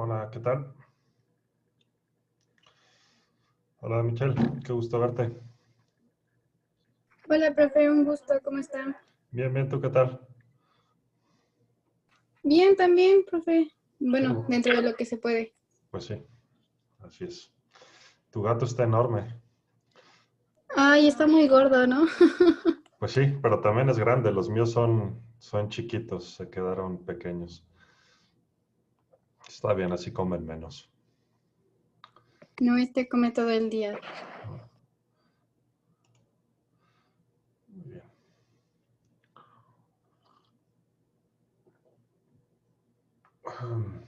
Hola, ¿qué tal? Hola, Michelle, qué gusto verte. Hola, profe, un gusto, ¿cómo está? Bien, bien, ¿tú qué tal? Bien, también, profe. Qué Bueno, bueno. dentro de lo que se puede. Pues sí, así es. Tu gato está enorme. Ay, está muy gordo, ¿no? Pues sí, pero también es grande. Los míos son chiquitos, se quedaron pequeños. Está bien, así comen menos. No, este come todo el día. Ah, muy bien. Ahem.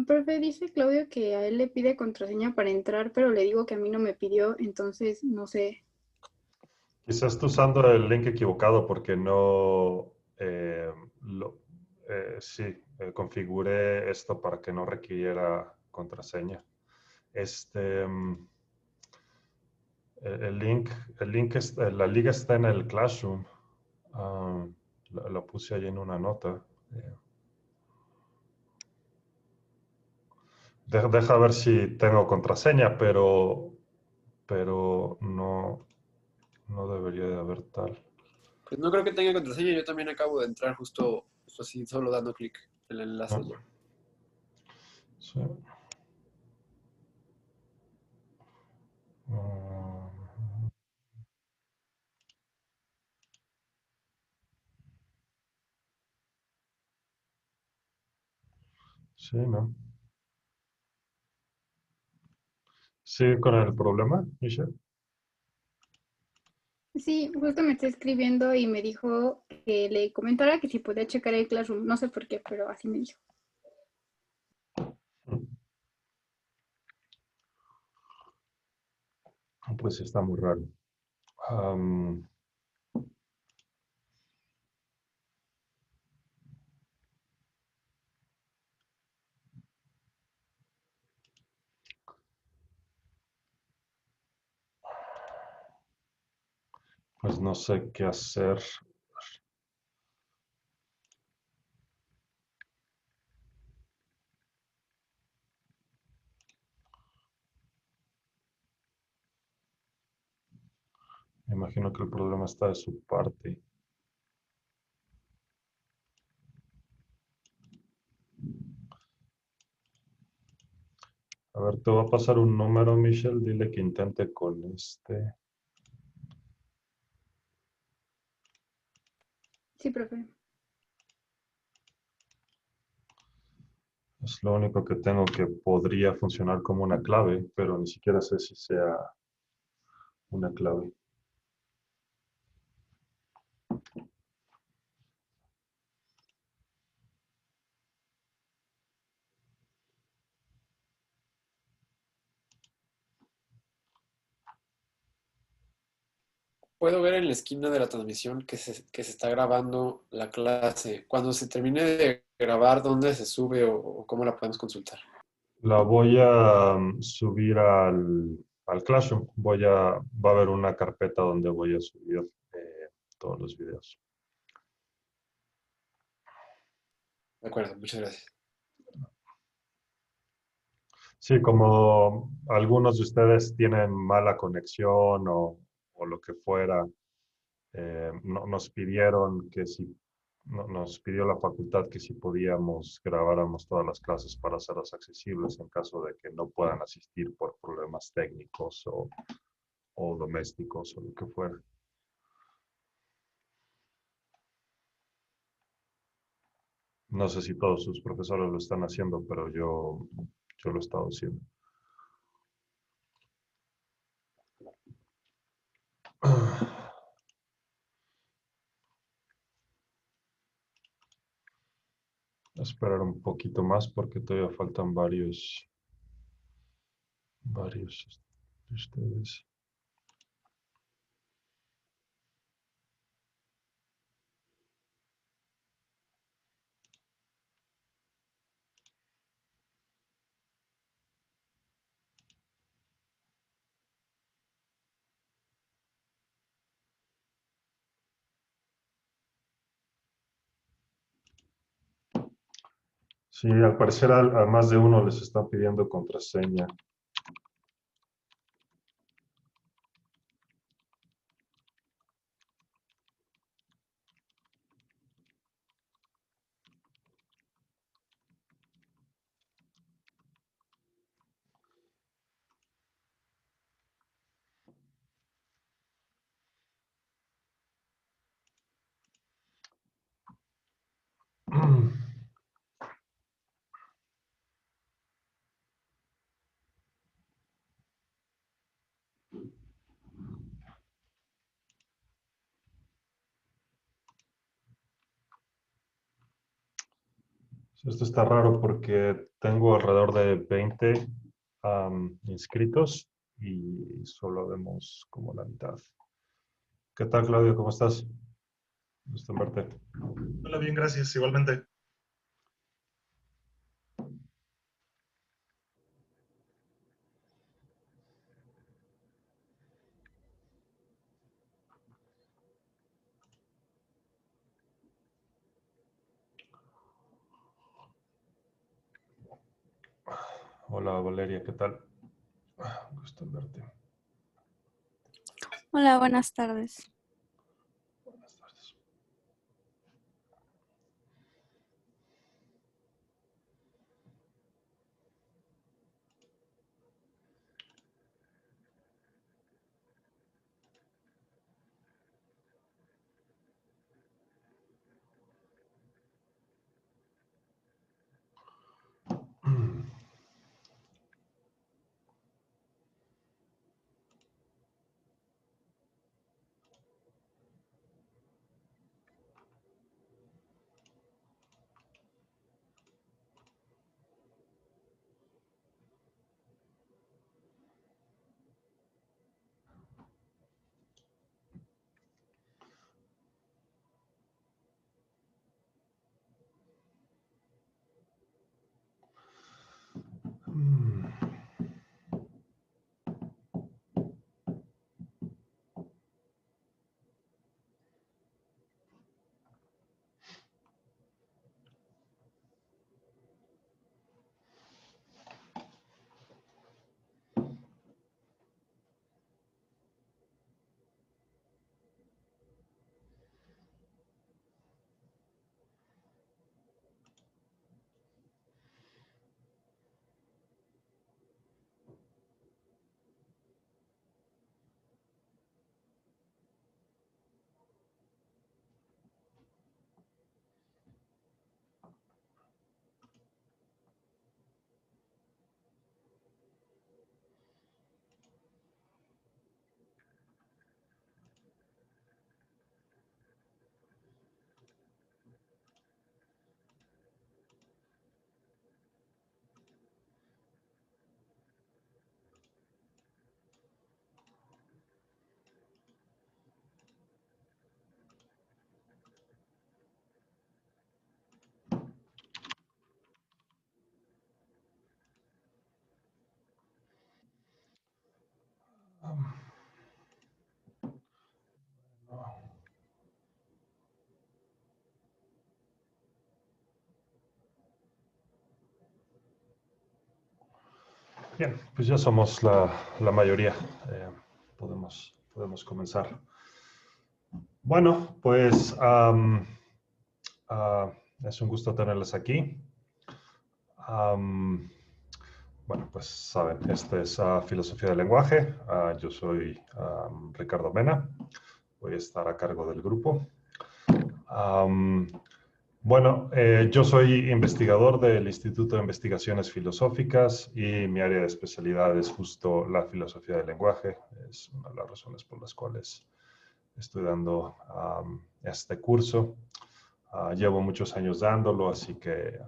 Profe, dice Claudio que a él le pide contraseña para entrar, pero le digo que a mí no me pidió, entonces no sé. Quizás tú usando el link equivocado porque no lo, sí, configuré esto para que no requiriera contraseña. Este, el link, la liga está en el Classroom. Ah, lo puse ahí en una nota. Eh, deja ver si tengo contraseña, pero no debería de haber tal. Pues no creo que tenga contraseña, yo también acabo de entrar justo así, solo dando clic en el Ah, enlace ya. sí. Ah, sí, ¿no? ¿Sigue con el problema, Michelle? Sí, justo me está escribiendo y me dijo que le comentara que si podía checar el Classroom. No sé por qué, pero así me dijo. Pues está muy raro. Am, pues no sé qué hacer. Me imagino que el problema está de su parte. A ver, te voy a pasar un número, Michelle. Dile que intente con este. Sí, profe. Es lo único que tengo que podría funcionar como una clave, pero ni siquiera sé si sea una clave. Puedo ver en la esquina de la transmisión que se está grabando la clase. Cuando se termine de grabar, ¿dónde se sube o cómo la podemos consultar? La voy a subir al Classroom. Va a haber una carpeta donde voy a subir todos los videos. De acuerdo, muchas gracias. Sí, como algunos de ustedes tienen mala conexión o lo que fuera, nos pidieron que si, nos pidió la facultad que si podíamos grabáramos todas las clases para hacerlas accesibles en caso de que no puedan asistir por problemas técnicos o domésticos o lo que fuera. No sé si todos sus profesores lo están haciendo, pero yo lo he estado haciendo. Esperar un poquito más porque todavía faltan varios de ustedes. Sí, al parecer a más de uno les están pidiendo contraseña. Esto está raro porque tengo alrededor de 20 inscritos y solo vemos como la mitad. ¿Qué tal, Claudio? ¿Cómo estás? Gusto en verte. Hola, bien, gracias, igualmente. Hola, Valeria, ¿qué tal? Gusto en verte. Hola, buenas tardes. Buenas tardes. Bien, pues ya somos la mayoría. Podemos comenzar. Bueno, pues es un gusto tenerles aquí. Am, bueno, pues saben, este es Filosofía del Lenguaje. Yo soy Ricardo Mena. Voy a estar a cargo del grupo. Bueno, yo soy investigador del Instituto de Investigaciones Filosóficas y mi área de especialidad es justo la filosofía del lenguaje. Es una de las razones por las cuales estoy dando este curso. Llevo muchos años dándolo, así que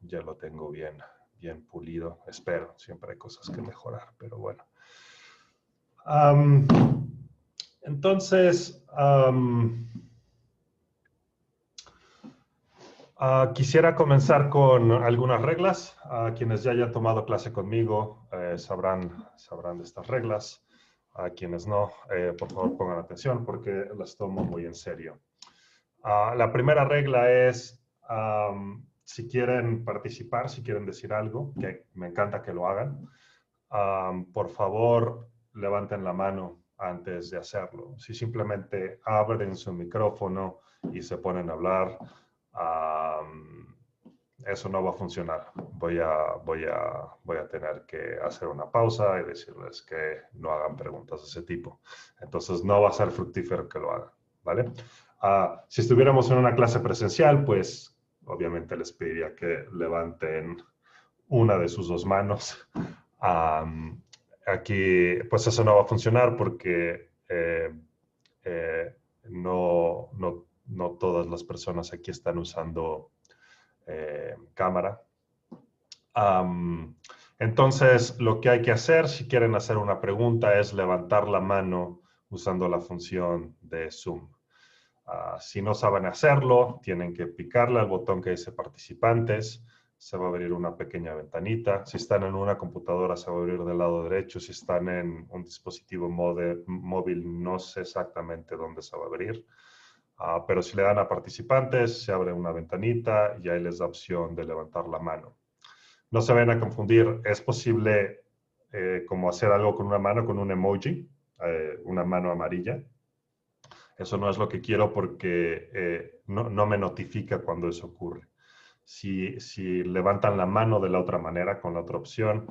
ya lo tengo bien pulido. Espero, siempre hay cosas que mejorar, pero bueno. Entonces, quisiera comenzar con algunas reglas. Quienes ya hayan tomado clase conmigo sabrán de estas reglas. A quienes no, por favor pongan atención porque las tomo muy en serio. La primera regla es, si quieren participar, si quieren decir algo, que me encanta que lo hagan, por favor, levanten la mano antes de hacerlo. Si simplemente abren su micrófono y se ponen a hablar, eso no va a funcionar. Voy a tener que hacer una pausa y decirles que no hagan preguntas de ese tipo. Entonces, no va a ser fructífero que lo hagan, ¿vale? Si estuviéramos en una clase presencial, pues obviamente les pediría que levanten una de sus dos manos. Aquí, pues eso no va a funcionar porque no todas las personas aquí están usando cámara. Entonces, lo que hay que hacer, si quieren hacer una pregunta, es levantar la mano usando la función de Zoom. Si no saben hacerlo, tienen que picarle al botón que dice participantes. Se va a abrir una pequeña ventanita. Si están en una computadora, se va a abrir del lado derecho. Si están en un dispositivo móvil, no sé exactamente dónde se va a abrir. Pero si le dan a participantes, se abre una ventanita y ahí les da opción de levantar la mano. No se vayan a confundir. Es posible como hacer algo con una mano, con un emoji, una mano amarilla. Eso no es lo que quiero porque no me notifica cuando eso ocurre. Si levantan la mano de la otra manera, con la otra opción,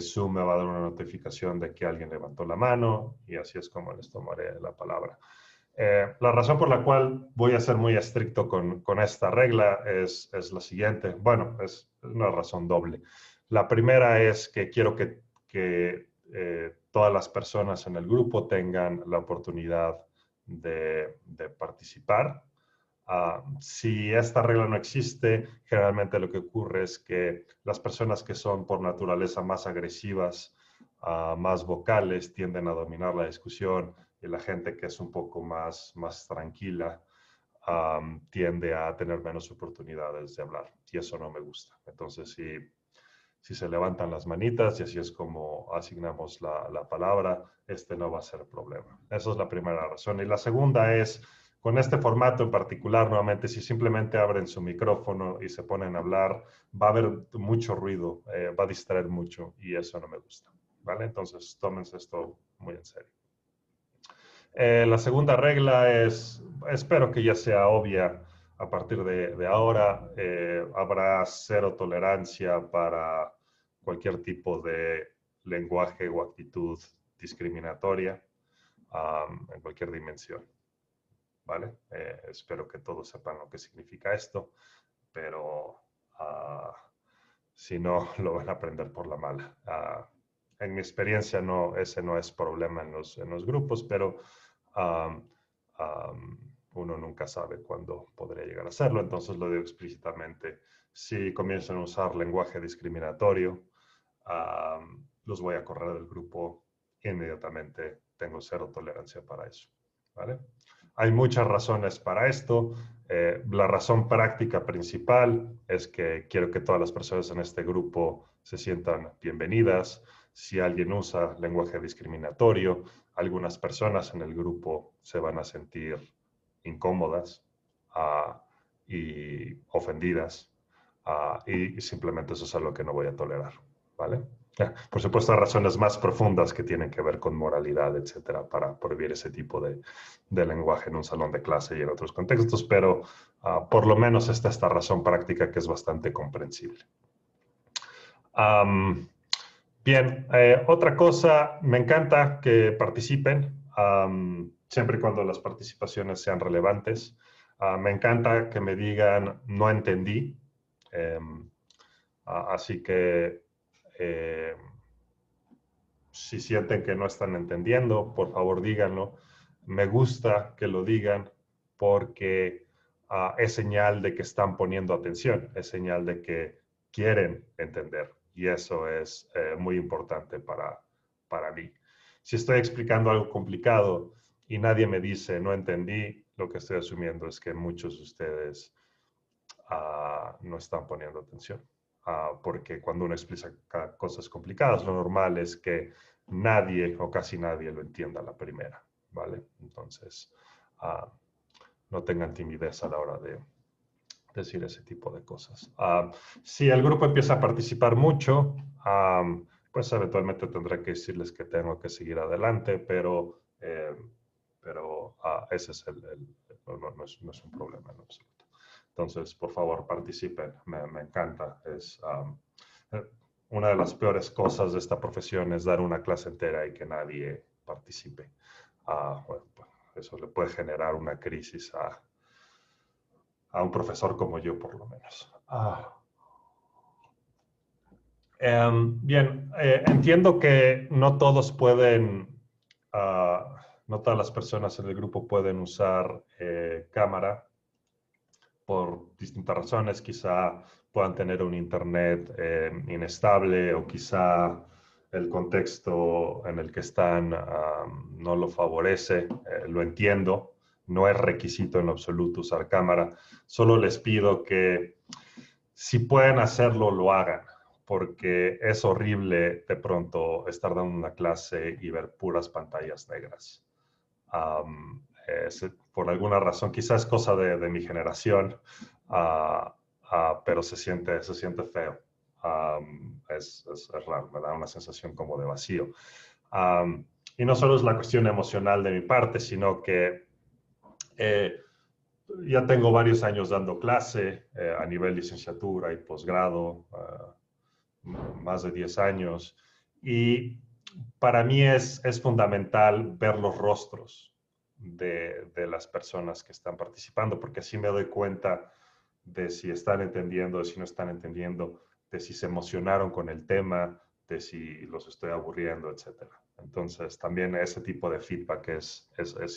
Zoom me va a dar una notificación de que alguien levantó la mano y así es como les tomaré la palabra. La razón por la cual voy a ser muy estricto con esta regla es la siguiente. Bueno, es una razón doble. La primera es que quiero que todas las personas en el grupo tengan la oportunidad de participar. Si esta regla no existe, generalmente lo que ocurre es que las personas que son por naturaleza más agresivas, más vocales, tienden a dominar la discusión y la gente que es un poco más tranquila tiende a tener menos oportunidades de hablar y eso no me gusta. Entonces, si se levantan las manitas y así es como asignamos la palabra, no va a ser problema. Esa es la primera razón. Y la segunda es, con este formato en particular, nuevamente, si simplemente abren su micrófono y se ponen a hablar, va a haber mucho ruido, va a distraer mucho y eso no me gusta, ¿vale? Entonces, tómense esto muy en serio. La segunda regla es, espero que ya sea obvia a partir de ahora, habrá cero tolerancia para cualquier tipo de lenguaje o actitud discriminatoria en cualquier dimensión, ¿vale? Espero que todos sepan lo que significa esto, pero si no, lo van a aprender por la mala. En mi experiencia, ese no es problema en los grupos, pero uno nunca sabe cuándo podría llegar a hacerlo, entonces lo digo explícitamente. Si comienzan a usar lenguaje discriminatorio, los voy a correr del grupo inmediatamente. Tengo cero tolerancia para eso, ¿vale? Hay muchas razones para esto. La razón práctica principal es que quiero que todas las personas en este grupo se sientan bienvenidas. Si alguien usa lenguaje discriminatorio, algunas personas en el grupo se van a sentir incómodas y ofendidas y simplemente eso es algo que no voy a tolerar, ¿vale? Por supuesto, hay razones más profundas que tienen que ver con moralidad, etcétera, para prohibir ese tipo de lenguaje en un salón de clase y en otros contextos, pero por lo menos está esta razón práctica que es bastante comprensible. Bien, otra cosa, me encanta que participen, siempre y cuando las participaciones sean relevantes. Me encanta que me digan, no entendí. Así que si sienten que no están entendiendo, por favor díganlo. Me gusta que lo digan porque es señal de que están poniendo atención, es señal de que quieren entender. Y eso es muy importante para mí. Si estoy explicando algo complicado y nadie me dice no entendí, lo que estoy asumiendo es que muchos de ustedes no están poniendo atención. Porque cuando uno explica cosas complicadas, lo normal es que nadie o casi nadie lo entienda a la primera, ¿vale? Entonces, no tengan timidez a la hora de decir ese tipo de cosas. Si el grupo empieza a participar mucho, pues eventualmente tendré que decirles que tengo que seguir adelante, pero ese es no es un problema en absoluto. Entonces, por favor, participen. Me encanta. Es una de las peores cosas de esta profesión es dar una clase entera y que nadie participe. Bueno, pues, eso le puede generar una crisis a un profesor como yo, por lo menos. Bien, entiendo que no todos pueden, no todas las personas en el grupo pueden usar cámara por distintas razones. Quizá puedan tener un internet inestable o quizá el contexto en el que están no lo favorece. Lo entiendo. No es requisito en absoluto usar cámara. Solo les pido que si pueden hacerlo, lo hagan, porque es horrible de pronto estar dando una clase y ver puras pantallas negras. Por alguna razón, quizás es cosa de mi generación, pero se siente feo. Es raro, me da una sensación como de vacío. Y no solo es la cuestión emocional de mi parte, sino que ya tengo varios años dando clase a nivel licenciatura y posgrado, más de 10 años, y para mí es fundamental ver los rostros de las personas que están participando, porque así me doy cuenta de si están entendiendo, de si no están entendiendo, de si se emocionaron con el tema, de si los estoy aburriendo, etc. Entonces, también ese tipo de feedback es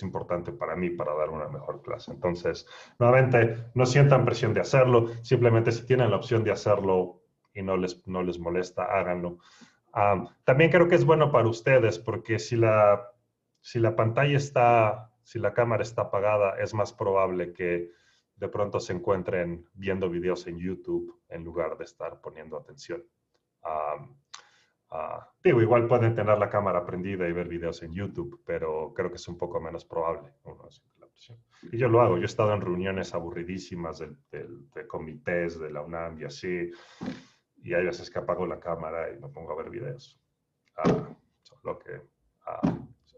importante para mí para dar una mejor clase. Entonces, nuevamente, no sientan presión de hacerlo, simplemente si tienen la opción de hacerlo y no les molesta, háganlo. También creo que es bueno para ustedes porque si la pantalla está, si la cámara está apagada, es más probable que de pronto se encuentren viendo videos en YouTube en lugar de estar poniendo atención. Digo, igual pueden tener la cámara prendida y ver videos en YouTube, pero creo que es un poco menos probable. Y yo lo hago. Yo he estado en reuniones aburridísimas de comités de la UNAM y así, y hay veces que apago la cámara y me pongo a ver videos. Solo que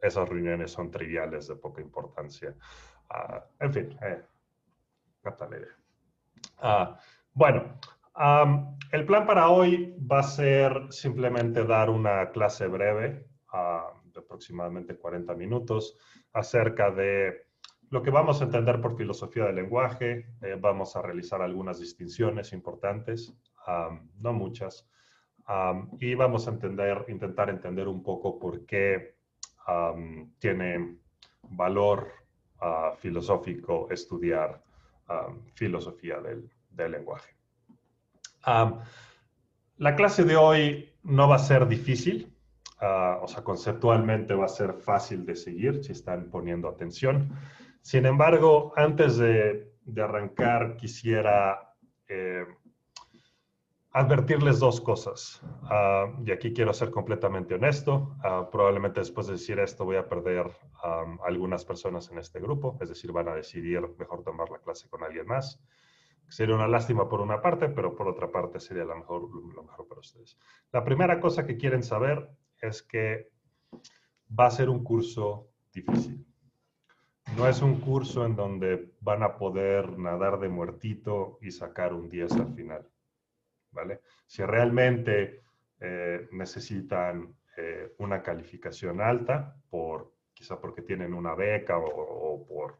esas reuniones son triviales, de poca importancia. En fin, capta la idea. Bueno, el plan para hoy va a ser simplemente dar una clase breve de aproximadamente 40 minutos acerca de lo que vamos a entender por filosofía del lenguaje. Vamos a realizar algunas distinciones importantes, no muchas, y vamos a intentar entender un poco por qué tiene valor filosófico estudiar filosofía del lenguaje. La clase de hoy no va a ser difícil, o sea, conceptualmente va a ser fácil de seguir si están poniendo atención. Sin embargo, antes de arrancar, quisiera advertirles dos cosas. Y aquí quiero ser completamente honesto. Probablemente después de decir esto voy a perder algunas personas en este grupo, es decir, van a decidir mejor tomar la clase con alguien más. Sería una lástima por una parte, pero por otra parte sería lo mejor para ustedes. La primera cosa que quieren saber es que va a ser un curso difícil. No es un curso en donde van a poder nadar de muertito y sacar un 10 al final, ¿vale? Si realmente necesitan una calificación alta, quizá porque tienen una beca o por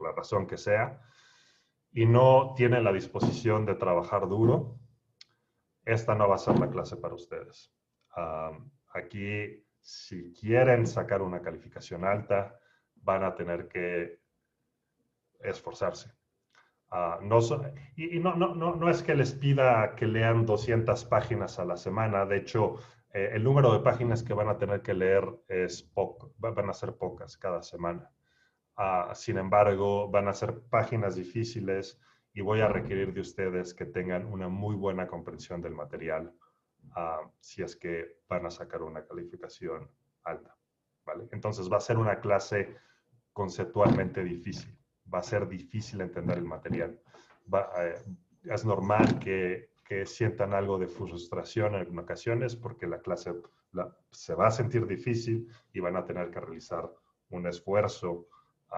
la razón que sea, y no tienen la disposición de trabajar duro, esta no va a ser la clase para ustedes. Aquí, si quieren sacar una calificación alta, van a tener que esforzarse. No es que les pida que lean 200 páginas a la semana. De hecho, el número de páginas que van a tener que leer es poco, van a ser pocas cada semana. Sin embargo, van a ser páginas difíciles y voy a requerir de ustedes que tengan una muy buena comprensión del material si es que van a sacar una calificación alta, ¿vale? Entonces va a ser una clase conceptualmente difícil. Va a ser difícil entender el material. es normal que sientan algo de frustración en ocasiones porque la clase se va a sentir difícil y van a tener que realizar un esfuerzo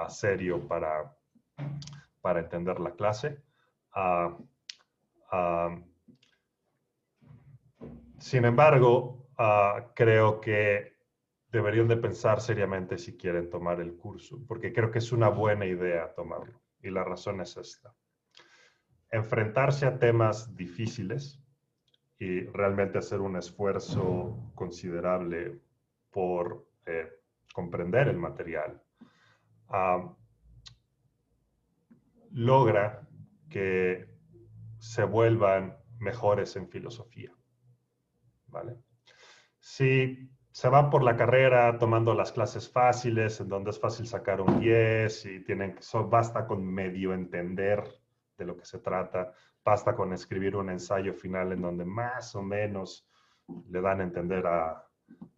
serio para entender la clase. Sin embargo, creo que deberían de pensar seriamente si quieren tomar el curso, porque creo que es una buena idea tomarlo. Y la razón es esta. Enfrentarse a temas difíciles y realmente hacer un esfuerzo considerable por comprender el material, logra que se vuelvan mejores en filosofía, ¿vale? Si se van por la carrera tomando las clases fáciles, en donde es fácil sacar un 10 y basta con medio entender de lo que se trata, basta con escribir un ensayo final en donde más o menos le dan a entender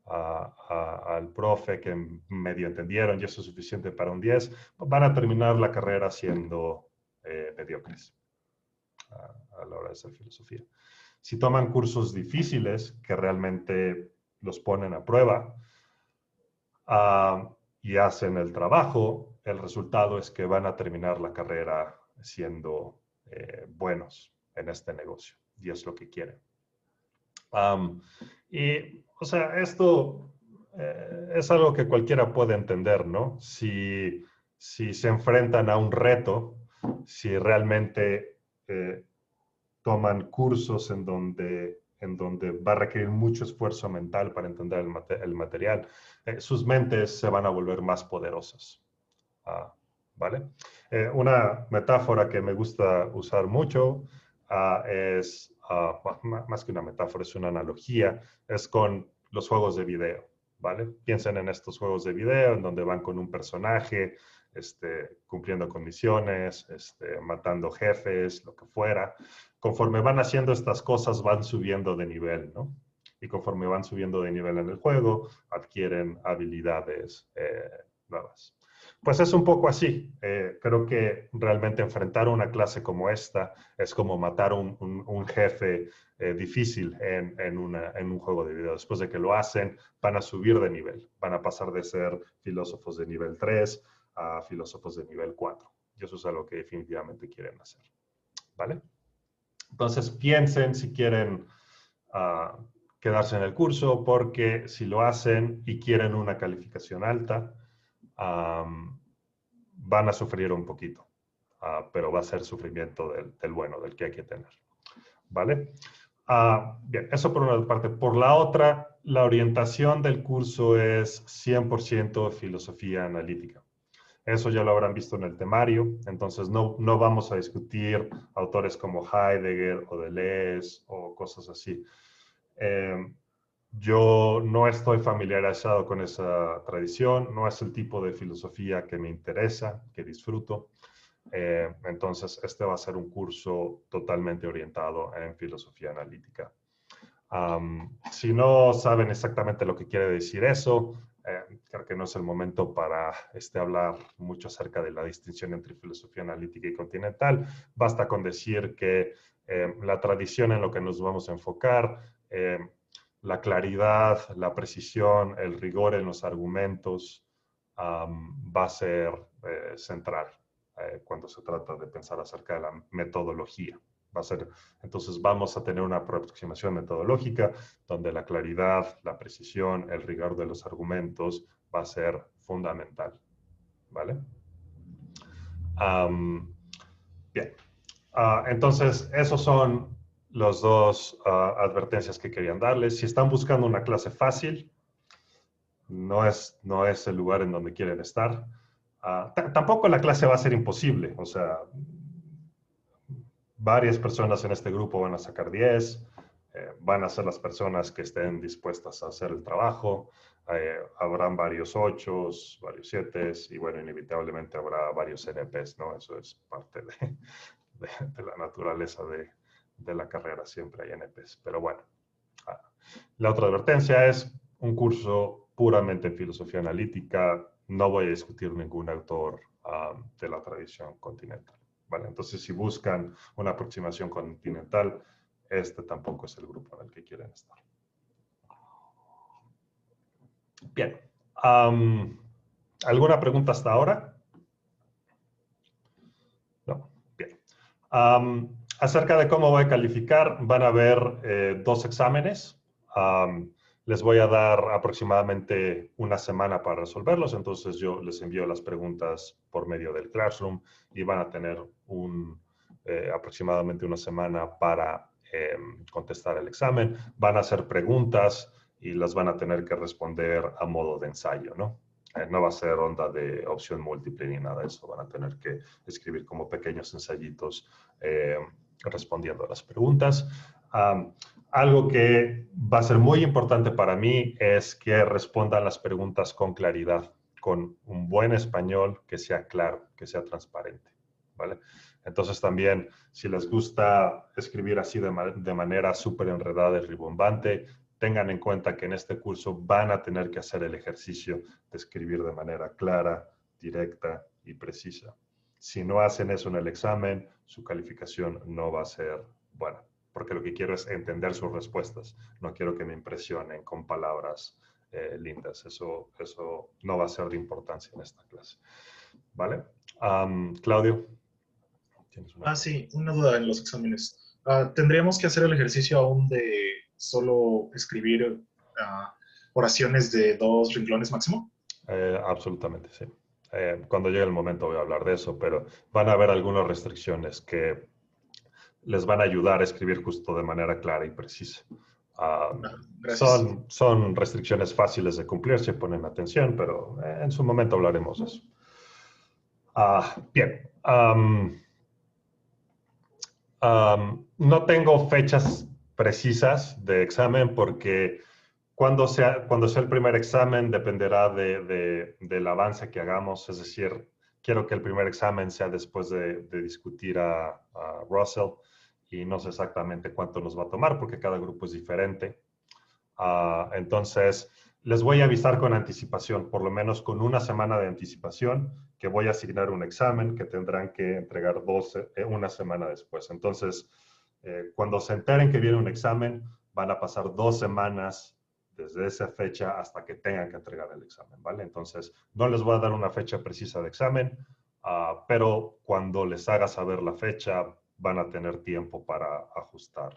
al profe que medio entendieron y eso es suficiente para un 10, van a terminar la carrera siendo mediocres a la hora de hacer filosofía. Si toman cursos difíciles que realmente los ponen a prueba y hacen el trabajo, el resultado es que van a terminar la carrera siendo buenos en este negocio y es lo que quieren. O sea, esto es algo que cualquiera puede entender, ¿no? Si se enfrentan a un reto, si realmente toman cursos en donde va a requerir mucho esfuerzo mental para entender el material, sus mentes se van a volver más poderosas. ¿Vale? Una metáfora que me gusta usar mucho es, más que una metáfora, es una analogía, es con los juegos de video, ¿vale? Piensen en estos juegos de video en donde van con un personaje, cumpliendo con misiones, matando jefes, lo que fuera. Conforme van haciendo estas cosas, van subiendo de nivel, ¿no? Y conforme van subiendo de nivel en el juego, adquieren habilidades nuevas. Pues es un poco así. Creo que realmente enfrentar una clase como esta es como matar un jefe difícil en un juego de video. Después de que lo hacen, van a subir de nivel. Van a pasar de ser filósofos de nivel 3 a filósofos de nivel 4. Y eso es algo que definitivamente quieren hacer. ¿Vale? Entonces piensen si quieren quedarse en el curso, porque si lo hacen y quieren una calificación alta, van a sufrir un poquito, pero va a ser sufrimiento del bueno, del que hay que tener. ¿Vale? Bien, eso por una parte. Por la otra, la orientación del curso es 100% filosofía analítica. Eso ya lo habrán visto en el temario, entonces no vamos a discutir autores como Heidegger o Deleuze o cosas así. Yo no estoy familiarizado con esa tradición, no es el tipo de filosofía que me interesa, que disfruto. Entonces, este va a ser un curso totalmente orientado en filosofía analítica. Si no saben exactamente lo que quiere decir eso, creo que no es el momento para hablar mucho acerca de la distinción entre filosofía analítica y continental. Basta con decir que la tradición en lo que nos vamos a enfocar, la claridad, la precisión, el rigor en los argumentos va a ser central cuando se trata de pensar acerca de la metodología. Entonces vamos a tener una aproximación metodológica donde la claridad, la precisión, el rigor de los argumentos va a ser fundamental. ¿Vale? Bien. Entonces, esos son las dos advertencias que querían darles. Si están buscando una clase fácil, no es el lugar en donde quieren estar. Tampoco la clase va a ser imposible. O sea, varias personas en este grupo van a sacar 10, van a ser las personas que estén dispuestas a hacer el trabajo, habrán varios 8, varios 7 y bueno, inevitablemente habrá varios NPs, ¿no? Eso es parte de la naturaleza de la carrera, siempre hay NPs, pero bueno. La otra advertencia es un curso puramente en filosofía analítica, no voy a discutir ningún autor de la tradición continental. ¿vale? Entonces, si buscan una aproximación continental, este tampoco es el grupo en el que quieren estar. Bien. ¿Alguna pregunta hasta ahora? No. Bien. Acerca de cómo voy a calificar, van a haber 2 exámenes. Les voy a dar aproximadamente una semana para resolverlos, entonces yo les envío las preguntas por medio del Classroom y van a tener aproximadamente una semana para contestar el examen. Van a hacer preguntas y las van a tener que responder a modo de ensayo, ¿no? No va a ser onda de opción múltiple ni nada de eso. Van a tener que escribir como pequeños ensayitos respondiendo a las preguntas. Algo que va a ser muy importante para mí es que respondan las preguntas con claridad, con un buen español que sea claro, que sea transparente, ¿vale? Entonces también, si les gusta escribir así de manera súper enredada y ribombante, tengan en cuenta que en este curso van a tener que hacer el ejercicio de escribir de manera clara, directa y precisa. Si no hacen eso en el examen, su calificación no va a ser buena, porque lo que quiero es entender sus respuestas. No quiero que me impresionen con palabras lindas. Eso no va a ser de importancia en esta clase. ¿Vale? Claudio. Sí, una duda en los exámenes. ¿Tendríamos que hacer el ejercicio aún de solo escribir oraciones de 2 renglones máximo? Absolutamente, sí. Cuando llegue el momento voy a hablar de eso, pero van a haber algunas restricciones que les van a ayudar a escribir justo de manera clara y precisa. Son restricciones fáciles de cumplir si ponen atención, pero en su momento hablaremos de eso. Bien. No tengo fechas precisas de examen porque cuando sea el primer examen dependerá del avance que hagamos. Es decir, quiero que el primer examen sea después de discutir a Russell y no sé exactamente cuánto nos va a tomar porque cada grupo es diferente. Entonces, les voy a avisar con anticipación, por lo menos con una semana de anticipación, que voy a asignar un examen que tendrán que entregar una semana después. Entonces, cuando se enteren que viene un examen, van a pasar 2 semanas desde esa fecha hasta que tengan que entregar el examen, ¿vale? Entonces, no les voy a dar una fecha precisa de examen, pero cuando les haga saber la fecha, van a tener tiempo para ajustar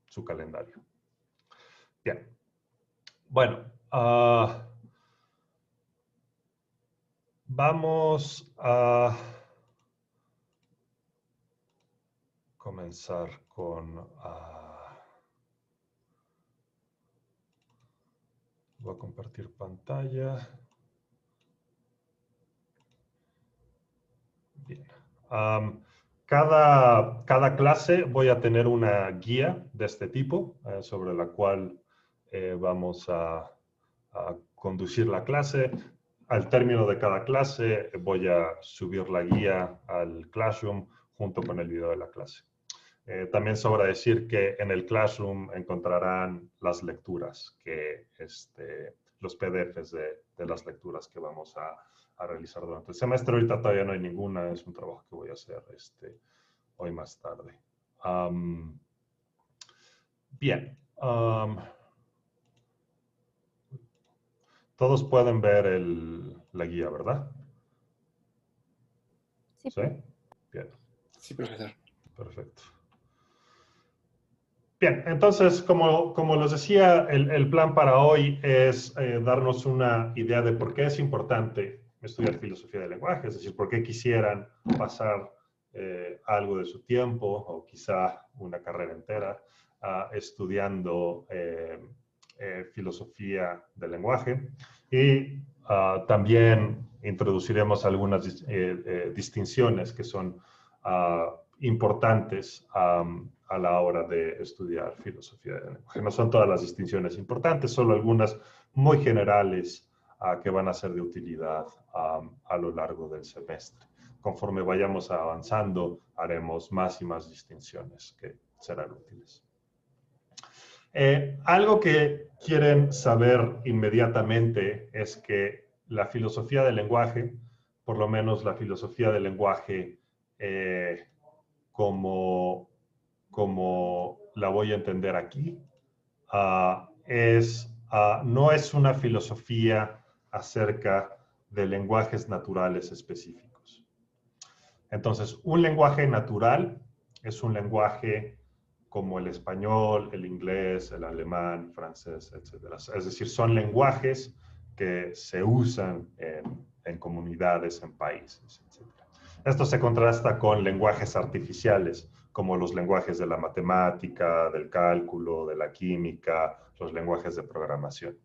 su calendario. Bien. Bueno, vamos a comenzar con... voy a compartir pantalla. Bien. Cada clase voy a tener una guía de este tipo sobre la cual vamos a conducir la clase. Al término de cada clase voy a subir la guía al Classroom junto con el video de la clase. También sobra decir que en el Classroom encontrarán las lecturas, los PDFs de las lecturas que vamos a realizar durante el semestre. Ahorita todavía no hay ninguna, es un trabajo que voy a hacer hoy más tarde. Bien. Todos pueden ver la guía, ¿verdad? Sí. ¿Sí? Bien. Sí, profesor. Perfecto. Bien, entonces, como les decía, el plan para hoy es darnos una idea de por qué es importante estudiar filosofía del lenguaje, es decir, por qué quisieran pasar algo de su tiempo o quizá una carrera entera estudiando filosofía del lenguaje. Y también introduciremos algunas distinciones que son importantes a la hora de estudiar filosofía del lenguaje. No son todas las distinciones importantes, solo algunas muy generales que van a ser de utilidad a lo largo del semestre. Conforme vayamos avanzando, haremos más y más distinciones que serán útiles. Algo que quieren saber inmediatamente es que la filosofía del lenguaje por lo menos la filosofía del lenguaje como la voy a entender aquí, no es una filosofía acerca de lenguajes naturales específicos. Entonces, un lenguaje natural es un lenguaje como el español, el inglés, el alemán, francés, etc. Es decir, son lenguajes que se usan en comunidades, en países, etc. Esto se contrasta con lenguajes artificiales, como los lenguajes de la matemática, del cálculo, de la química, los lenguajes de programación.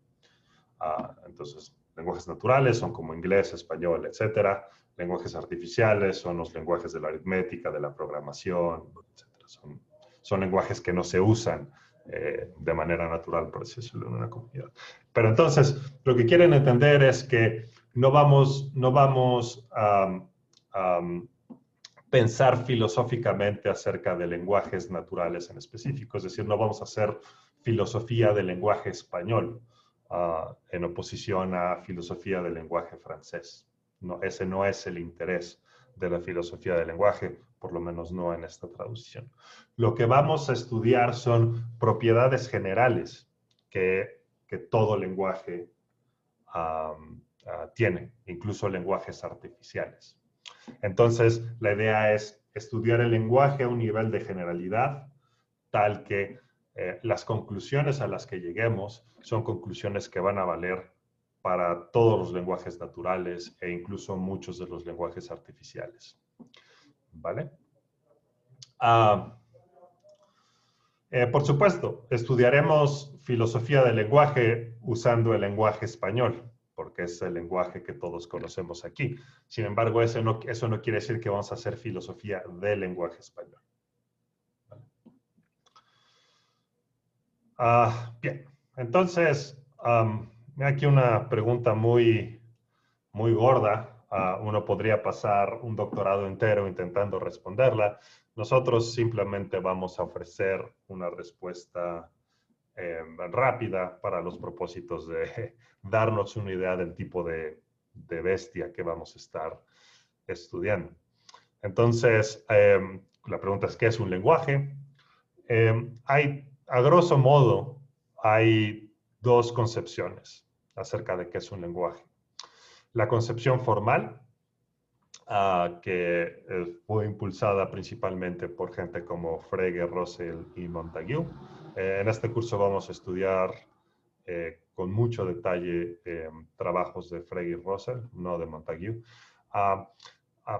Entonces, lenguajes naturales son como inglés, español, etc. Lenguajes artificiales son los lenguajes de la aritmética, de la programación, etc. Son lenguajes que no se usan de manera natural, por así decirlo, en una comunidad. Pero entonces, lo que quieren entender es que no vamos a pensar filosóficamente acerca de lenguajes naturales en específico, es decir, no vamos a hacer filosofía del lenguaje español en oposición a filosofía del lenguaje francés. No, ese no es el interés de la filosofía del lenguaje, por lo menos no en esta traducción. Lo que vamos a estudiar son propiedades generales que todo lenguaje tiene, incluso lenguajes artificiales. Entonces, la idea es estudiar el lenguaje a un nivel de generalidad, tal que las conclusiones a las que lleguemos son conclusiones que van a valer para todos los lenguajes naturales e incluso muchos de los lenguajes artificiales. ¿Vale? Por supuesto, estudiaremos filosofía del lenguaje usando el lenguaje español, porque es el lenguaje que todos conocemos aquí. Sin embargo, eso no quiere decir que vamos a hacer filosofía del lenguaje español. ¿Vale? Bien, entonces, aquí una pregunta muy gorda. Uno podría pasar un doctorado entero intentando responderla. Nosotros simplemente vamos a ofrecer una respuesta rápida para los propósitos de darnos una idea del tipo de bestia que vamos a estar estudiando. Entonces, la pregunta es, ¿qué es un lenguaje? A grosso modo, hay dos concepciones acerca de qué es un lenguaje. La concepción formal, que fue impulsada principalmente por gente como Frege, Russell y Montague. En este curso vamos a estudiar con mucho detalle trabajos de Frege y Russell, no de Montague.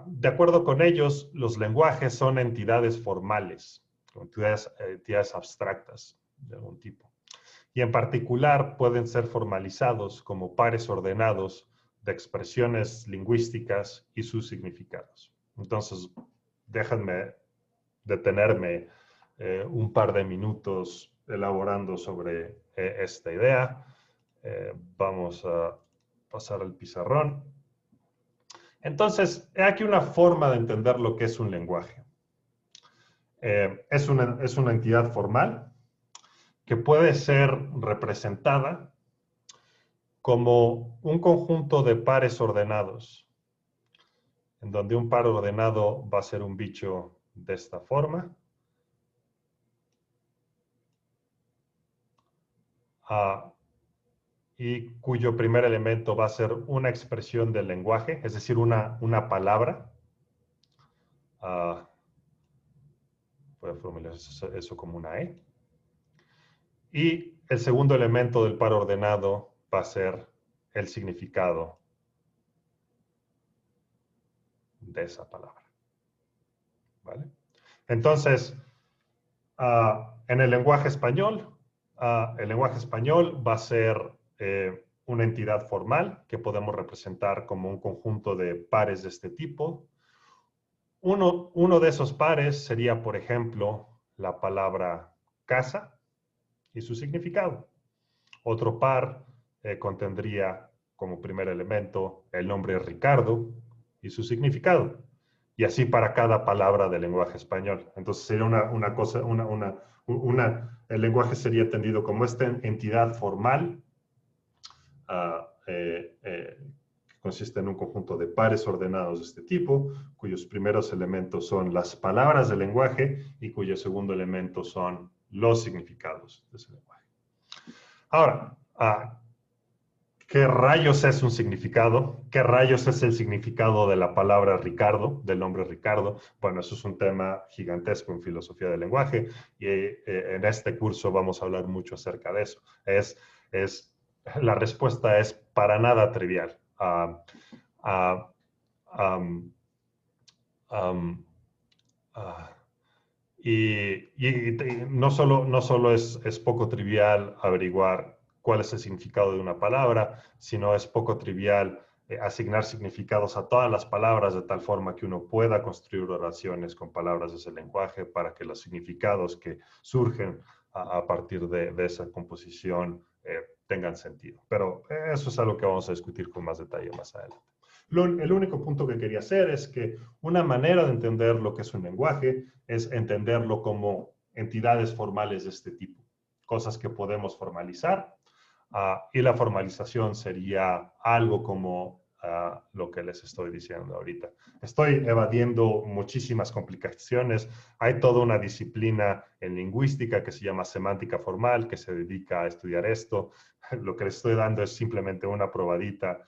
De acuerdo con ellos, los lenguajes son entidades formales, entidades abstractas de algún tipo. Y en particular pueden ser formalizados como pares ordenados de expresiones lingüísticas y sus significados. Entonces, déjenme detenerme un par de minutos elaborando sobre esta idea. Vamos a pasar al pizarrón. Entonces, he aquí una forma de entender lo que es un lenguaje. Es una entidad formal que puede ser representada como un conjunto de pares ordenados, en donde un par ordenado va a ser un bicho de esta forma, y cuyo primer elemento va a ser una expresión del lenguaje, es decir, una palabra. Voy a formular eso como una E. Y el segundo elemento del par ordenado va a ser el significado de esa palabra. ¿Vale? Entonces, en el lenguaje español va a ser una entidad formal que podemos representar como un conjunto de pares de este tipo. Uno de esos pares sería, por ejemplo, la palabra casa y su significado. Otro par contendría como primer elemento el nombre Ricardo y su significado. Y así para cada palabra del lenguaje español. Entonces sería el lenguaje sería entendido como esta entidad formal que consiste en un conjunto de pares ordenados de este tipo, cuyos primeros elementos son las palabras del lenguaje y cuyo segundo elemento son los significados de ese lenguaje. Ahora, ¿qué rayos es un significado? ¿Qué rayos es el significado de la palabra Ricardo, del nombre Ricardo? Bueno, eso es un tema gigantesco en filosofía del lenguaje y en este curso vamos a hablar mucho acerca de eso. La respuesta es para nada trivial. Y no solo es poco trivial averiguar cuál es el significado de una palabra, sino es poco trivial asignar significados a todas las palabras de tal forma que uno pueda construir oraciones con palabras de ese lenguaje para que los significados que surgen a partir de esa composición tengan sentido. Pero eso es algo que vamos a discutir con más detalle más adelante. El único punto que quería hacer es que una manera de entender lo que es un lenguaje es entenderlo como entidades formales de este tipo, cosas que podemos formalizar, y la formalización sería algo como lo que les estoy diciendo ahorita. Estoy evadiendo muchísimas complicaciones. Hay toda una disciplina en lingüística que se llama semántica formal, que se dedica a estudiar esto. Lo que les estoy dando es simplemente una probadita,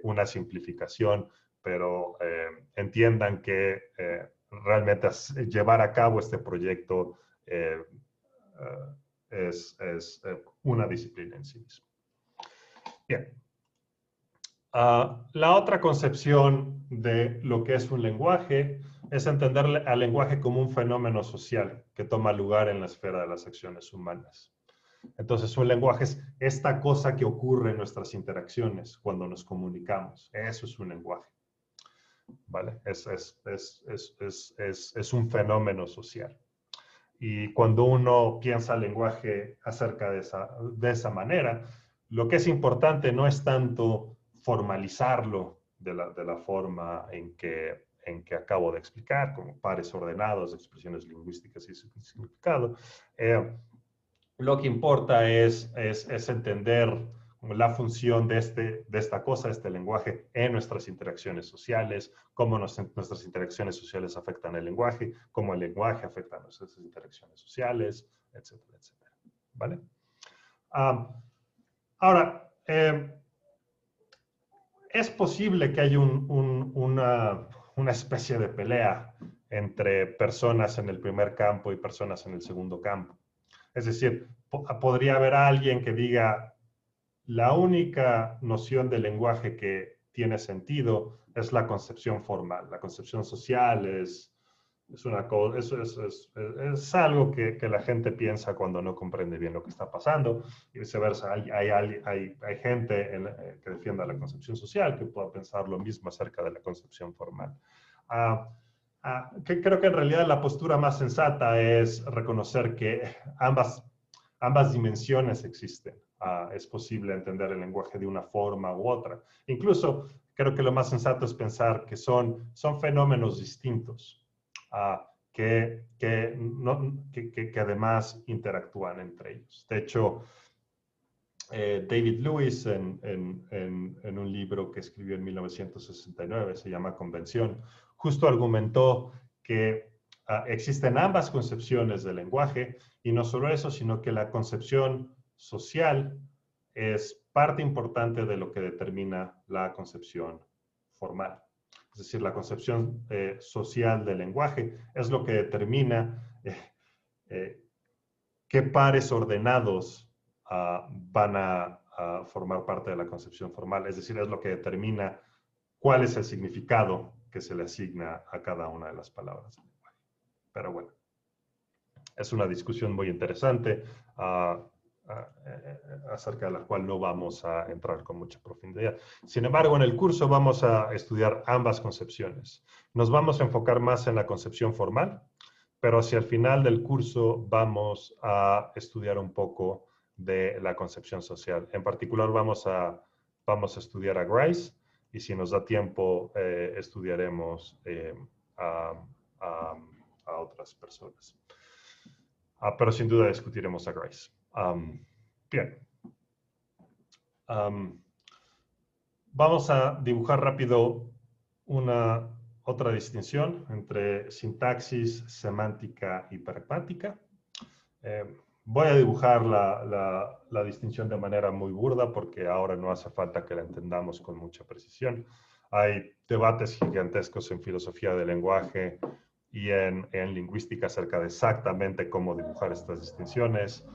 una simplificación, pero entiendan que realmente llevar a cabo este proyecto es una disciplina en sí misma. Bien. La otra concepción de lo que es un lenguaje es entender al lenguaje como un fenómeno social que toma lugar en la esfera de las acciones humanas. Entonces, un lenguaje es esta cosa que ocurre en nuestras interacciones cuando nos comunicamos. Eso es un lenguaje. ¿Vale? Es un fenómeno social. Y cuando uno piensa el lenguaje acerca de esa manera, lo que es importante no es tanto formalizarlo de la forma en que acabo de explicar, como pares ordenados, expresiones lingüísticas y significado. Lo que importa es entender la función de esta cosa, este lenguaje, en nuestras interacciones sociales, cómo nuestras interacciones sociales afectan el lenguaje, cómo el lenguaje afecta a nuestras interacciones sociales, etcétera, etcétera. ¿Vale? Ahora, es posible que haya una especie de pelea entre personas en el primer campo y personas en el segundo campo. Es decir, podría haber alguien que diga, la única noción del lenguaje que tiene sentido es la concepción formal. La concepción social es algo que la gente piensa cuando no comprende bien lo que está pasando. Y viceversa, hay gente que defienda la concepción social que pueda pensar lo mismo acerca de la concepción formal. Creo que en realidad la postura más sensata es reconocer que ambas dimensiones existen. Es posible entender el lenguaje de una forma u otra. Incluso creo que lo más sensato es pensar que son fenómenos distintos que además interactúan entre ellos. De hecho, David Lewis en un libro que escribió en 1969, se llama Convención, justo argumentó que existen ambas concepciones del lenguaje, y no solo eso, sino que la concepción social es parte importante de lo que determina la concepción formal. Es decir, la concepción social del lenguaje es lo que determina qué pares ordenados van a formar parte de la concepción formal. Es decir, es lo que determina cuál es el significado que se le asigna a cada una de las palabras del lenguaje. Pero bueno, es una discusión muy interesante acerca de la cual no vamos a entrar con mucha profundidad. Sin embargo, en el curso vamos a estudiar ambas concepciones. Nos vamos a enfocar más en la concepción formal, pero hacia el final del curso vamos a estudiar un poco de la concepción social. En particular vamos a estudiar a Grice, y si nos da tiempo estudiaremos a otras personas. Pero sin duda discutiremos a Grice. Bien. Vamos a dibujar rápido otra distinción entre sintaxis, semántica y pragmática. Voy a dibujar la distinción de manera muy burda porque ahora no hace falta que la entendamos con mucha precisión. Hay debates gigantescos en filosofía del lenguaje y en lingüística acerca de exactamente cómo dibujar estas distinciones.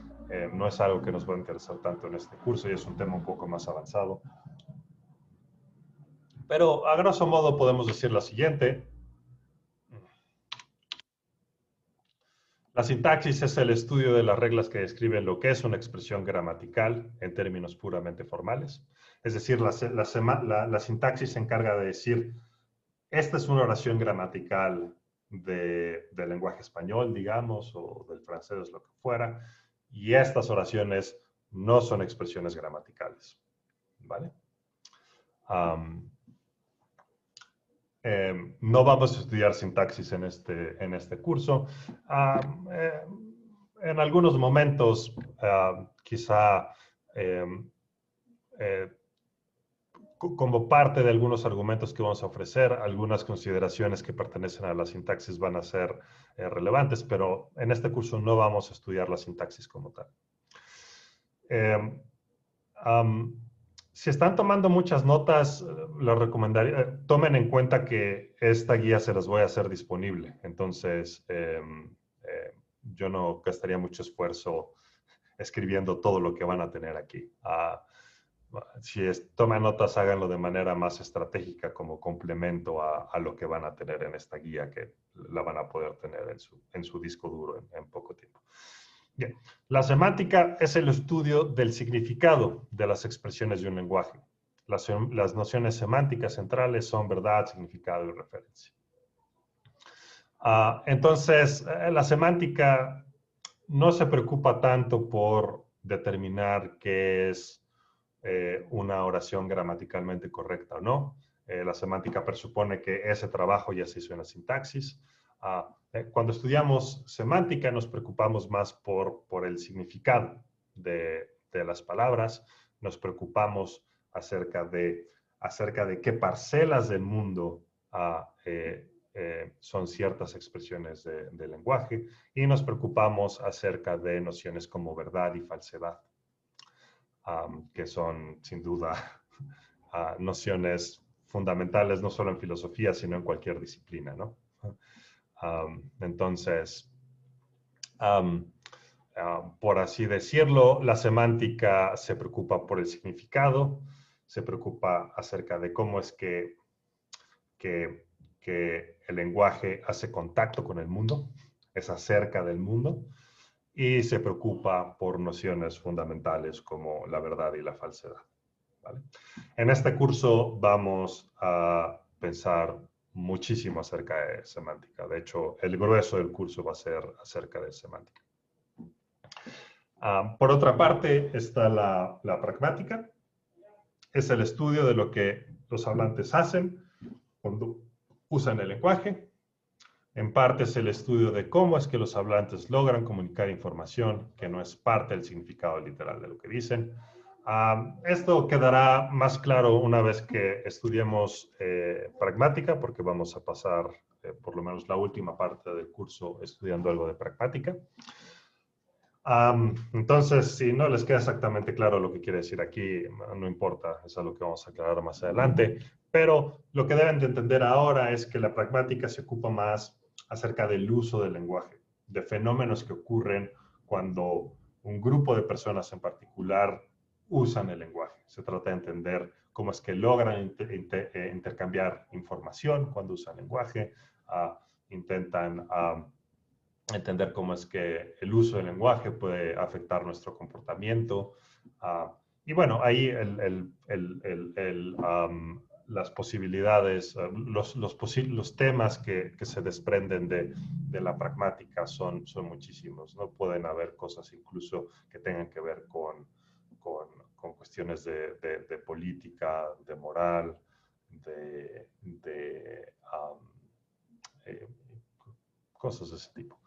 No es algo que nos va a interesar tanto en este curso y es un tema un poco más avanzado. Pero a grosso modo podemos decir lo siguiente. La sintaxis es el estudio de las reglas que describen lo que es una expresión gramatical en términos puramente formales. Es decir, la sintaxis se encarga de decir, esta es una oración gramatical del lenguaje español, digamos, o del francés, lo que fuera, y estas oraciones no son expresiones gramaticales, ¿vale? No vamos a estudiar sintaxis en este curso. En algunos momentos, quizá como parte de algunos argumentos que vamos a ofrecer, algunas consideraciones que pertenecen a la sintaxis van a ser relevantes, pero en este curso no vamos a estudiar la sintaxis como tal. Si están tomando muchas notas, les recomendaría, tomen en cuenta que esta guía se las voy a hacer disponible. Entonces, yo no gastaría mucho esfuerzo escribiendo todo lo que van a tener aquí. Si toman notas, háganlo de manera más estratégica como complemento a lo que van a tener en esta guía, que la van a poder tener en su disco duro en poco tiempo. Bien, la semántica es el estudio del significado de las expresiones de un lenguaje. Las nociones semánticas centrales son verdad, significado y referencia. Entonces, la semántica no se preocupa tanto por determinar qué es una oración gramaticalmente correcta o no. La semántica presupone que ese trabajo ya se hizo en la sintaxis. Cuando estudiamos semántica nos preocupamos más por el significado de las palabras, nos preocupamos acerca de qué parcelas del mundo son ciertas expresiones de lenguaje y nos preocupamos acerca de nociones como verdad y falsedad, que son sin duda nociones fundamentales no solo en filosofía, sino en cualquier disciplina, ¿no? Entonces, por así decirlo, la semántica se preocupa por el significado, se preocupa acerca de cómo es que el lenguaje hace contacto con el mundo, es acerca del mundo, y se preocupa por nociones fundamentales como la verdad y la falsedad, ¿vale? En este curso vamos a pensar muchísimo acerca de semántica. De hecho, el grueso del curso va a ser acerca de semántica. Por otra parte, está la pragmática. Es el estudio de lo que los hablantes hacen cuando usan el lenguaje. En parte es el estudio de cómo es que los hablantes logran comunicar información que no es parte del significado literal de lo que dicen. Esto quedará más claro una vez que estudiemos pragmática, porque vamos a pasar por lo menos la última parte del curso estudiando algo de pragmática. Entonces, si no les queda exactamente claro lo que quiere decir aquí, no importa, es algo que vamos a aclarar más adelante. Pero lo que deben de entender ahora es que la pragmática se ocupa más acerca del uso del lenguaje, de fenómenos que ocurren cuando un grupo de personas en particular usan el lenguaje. Se trata de entender cómo es que logran intercambiar información cuando usan lenguaje, intentan entender cómo es que el uso del lenguaje puede afectar nuestro comportamiento. Y bueno, ahí las posibilidades, los temas que se desprenden de la pragmática son muchísimos, ¿no? Pueden haber cosas incluso que tengan que ver con cuestiones de política, de moral, cosas de ese tipo.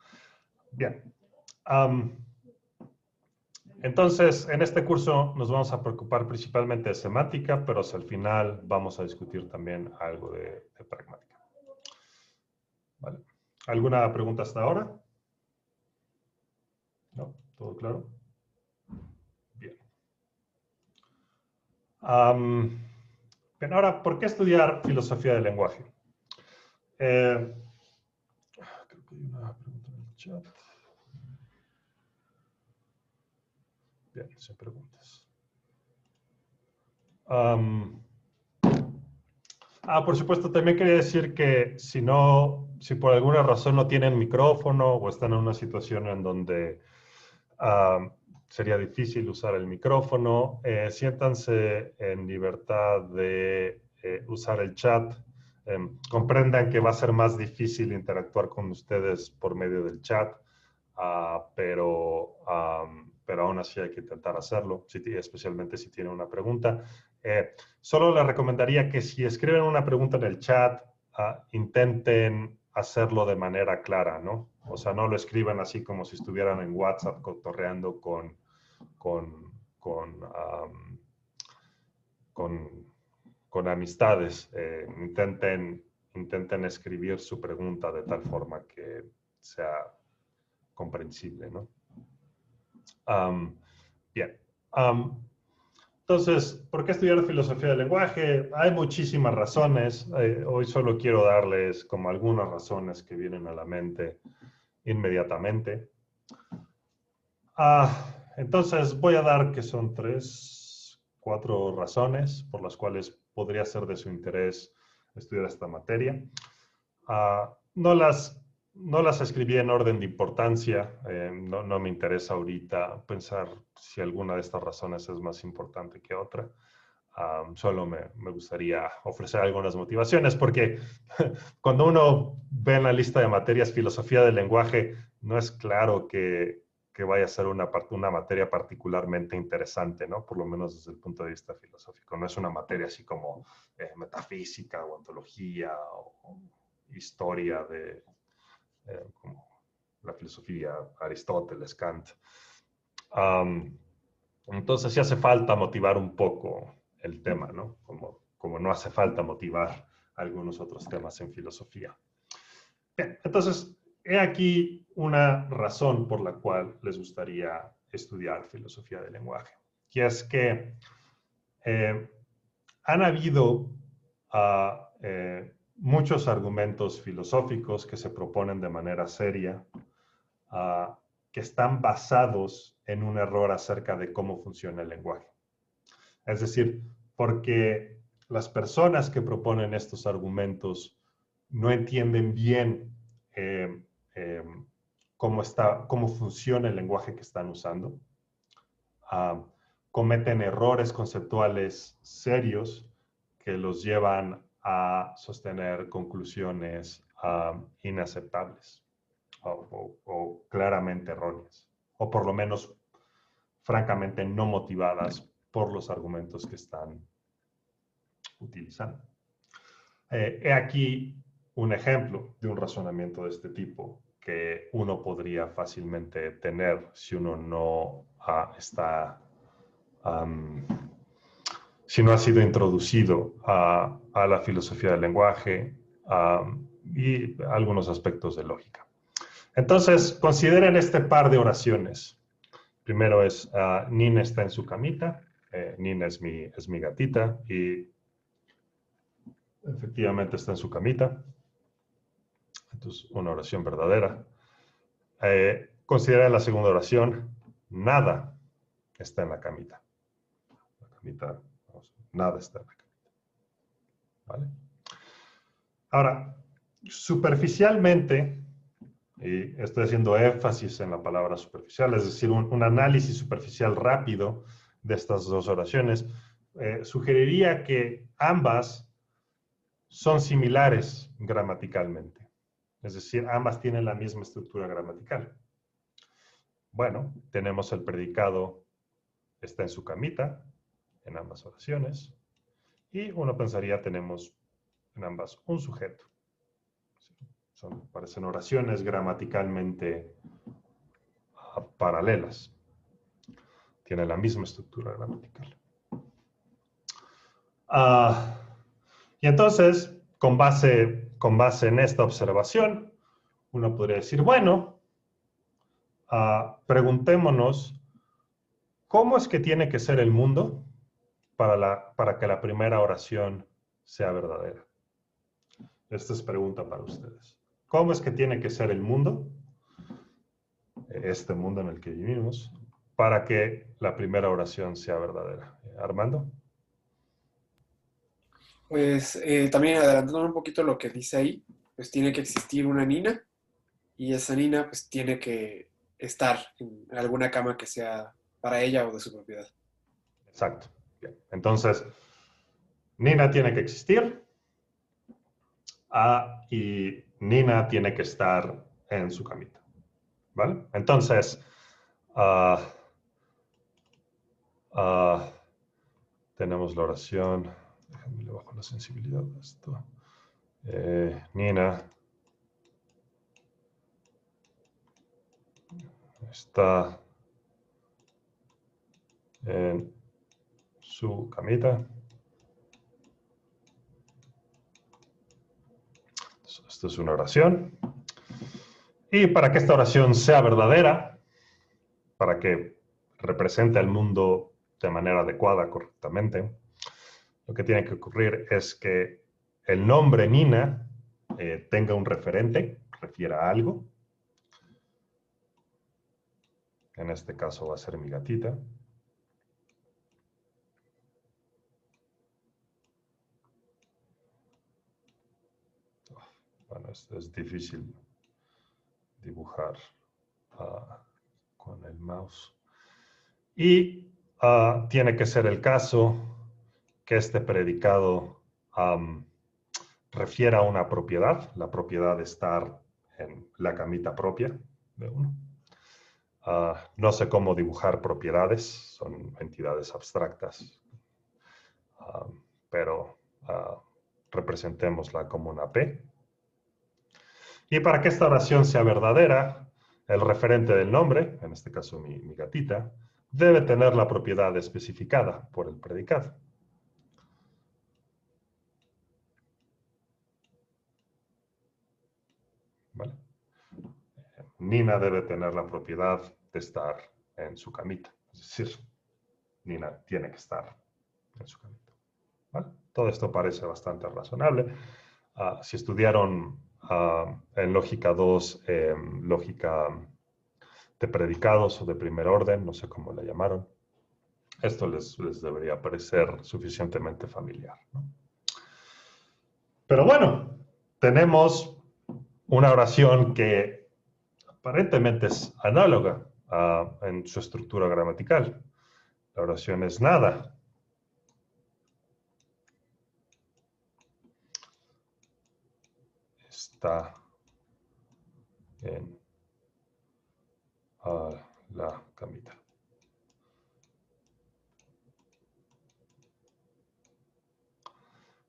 Bien. Entonces, en este curso nos vamos a preocupar principalmente de semántica, pero hacia el final vamos a discutir también algo de pragmática. ¿Vale? ¿Alguna pregunta hasta ahora? ¿No? ¿Todo claro? Bien. Bien, ahora, ¿por qué estudiar filosofía del lenguaje? Creo que hay una pregunta en el chat. Bien, sin preguntas. Por supuesto, también quería decir que si por alguna razón no tienen micrófono o están en una situación en donde sería difícil usar el micrófono, siéntanse en libertad de usar el chat. Comprendan que va a ser más difícil interactuar con ustedes por medio del chat, pero aún así hay que intentar hacerlo, especialmente si tienen una pregunta. Solo les recomendaría que si escriben una pregunta en el chat, intenten hacerlo de manera clara, ¿no? O sea, no lo escriban así como si estuvieran en WhatsApp cotorreando con amistades. Intenten escribir su pregunta de tal forma que sea comprensible, ¿no? Bien. Entonces, ¿por qué estudiar filosofía del lenguaje? Hay muchísimas razones. Hoy solo quiero darles como algunas razones que vienen a la mente inmediatamente. Entonces, voy a dar que son 3, 4 razones por las cuales podría ser de su interés estudiar esta materia. No las escribí en orden de importancia. No me interesa ahorita pensar si alguna de estas razones es más importante que otra. Solo me gustaría ofrecer algunas motivaciones, porque cuando uno ve en la lista de materias filosofía del lenguaje, no es claro que vaya a ser una materia particularmente interesante, ¿no? Por lo menos desde el punto de vista filosófico. No es una materia así como metafísica o ontología o historia de como la filosofía, Aristóteles, Kant. Entonces sí hace falta motivar un poco el tema, ¿no? Como no hace falta motivar algunos otros temas en filosofía. Bien, entonces, he aquí una razón por la cual les gustaría estudiar filosofía del lenguaje. Y es que han habido muchos argumentos filosóficos que se proponen de manera seria, que están basados en un error acerca de cómo funciona el lenguaje. Es decir, porque las personas que proponen estos argumentos no entienden bien cómo funciona el lenguaje que están usando. Cometen errores conceptuales serios que los llevan a sostener conclusiones inaceptables o claramente erróneas, o por lo menos francamente no motivadas por los argumentos que están utilizando. He aquí un ejemplo de un razonamiento de este tipo que uno podría fácilmente tener si uno no si no ha sido introducido a la filosofía del lenguaje y algunos aspectos de lógica. Entonces, consideren este par de oraciones. Primero es, Nina está en su camita. Nina es mi gatita y efectivamente está en su camita. Entonces, una oración verdadera. Considera la segunda oración, nada está en la camita. La camita, nada está en la camita. ¿Vale? Ahora, superficialmente, y estoy haciendo énfasis en la palabra superficial, es decir, un análisis superficial rápido de estas dos oraciones, sugeriría que ambas son similares gramaticalmente. Es decir, ambas tienen la misma estructura gramatical. Bueno, tenemos el predicado está en su camita, en ambas oraciones, y uno pensaría tenemos en ambas un sujeto. Parecen oraciones gramaticalmente paralelas. tiene la misma estructura gramatical. Y entonces, con base en esta observación, uno podría decir, bueno, preguntémonos, ¿cómo es que tiene que ser el mundo para que la primera oración sea verdadera? Esta es pregunta para ustedes. ¿Cómo es que tiene que ser el mundo, este mundo en el que vivimos, para que la primera oración sea verdadera? Armando. Pues también adelantando un poquito lo que dice ahí, pues tiene que existir una Nina y esa Nina pues tiene que estar en alguna cama que sea para ella o de su propiedad. Exacto. Bien. Entonces, Nina tiene que existir y Nina tiene que estar en su camita. ¿Vale? Entonces, tenemos la oración. Déjame le bajo la sensibilidad de esto. Nina está en su camita. Esto es una oración. Y para que esta oración sea verdadera, para que represente el mundo de manera adecuada, correctamente, lo que tiene que ocurrir es que el nombre Nina tenga un referente, refiera a algo. En este caso va a ser mi gatita. Bueno, es difícil dibujar con el mouse. Y tiene que ser el caso que este predicado refiera a una propiedad, la propiedad de estar en la camita propia de uno. No sé cómo dibujar propiedades, son entidades abstractas, pero representémosla como una P. Y para que esta oración sea verdadera, el referente del nombre, en este caso mi gatita, debe tener la propiedad especificada por el predicado. ¿Vale? Nina debe tener la propiedad de estar en su camita. Es decir, Nina tiene que estar en su camita. ¿Vale? Todo esto parece bastante razonable. Si estudiaron en lógica 2, lógica de predicados o de primer orden, no sé cómo la llamaron, esto les debería parecer suficientemente familiar, ¿no? Pero bueno, tenemos una oración que aparentemente es análoga en su estructura gramatical. La oración es nada. Está en la camita.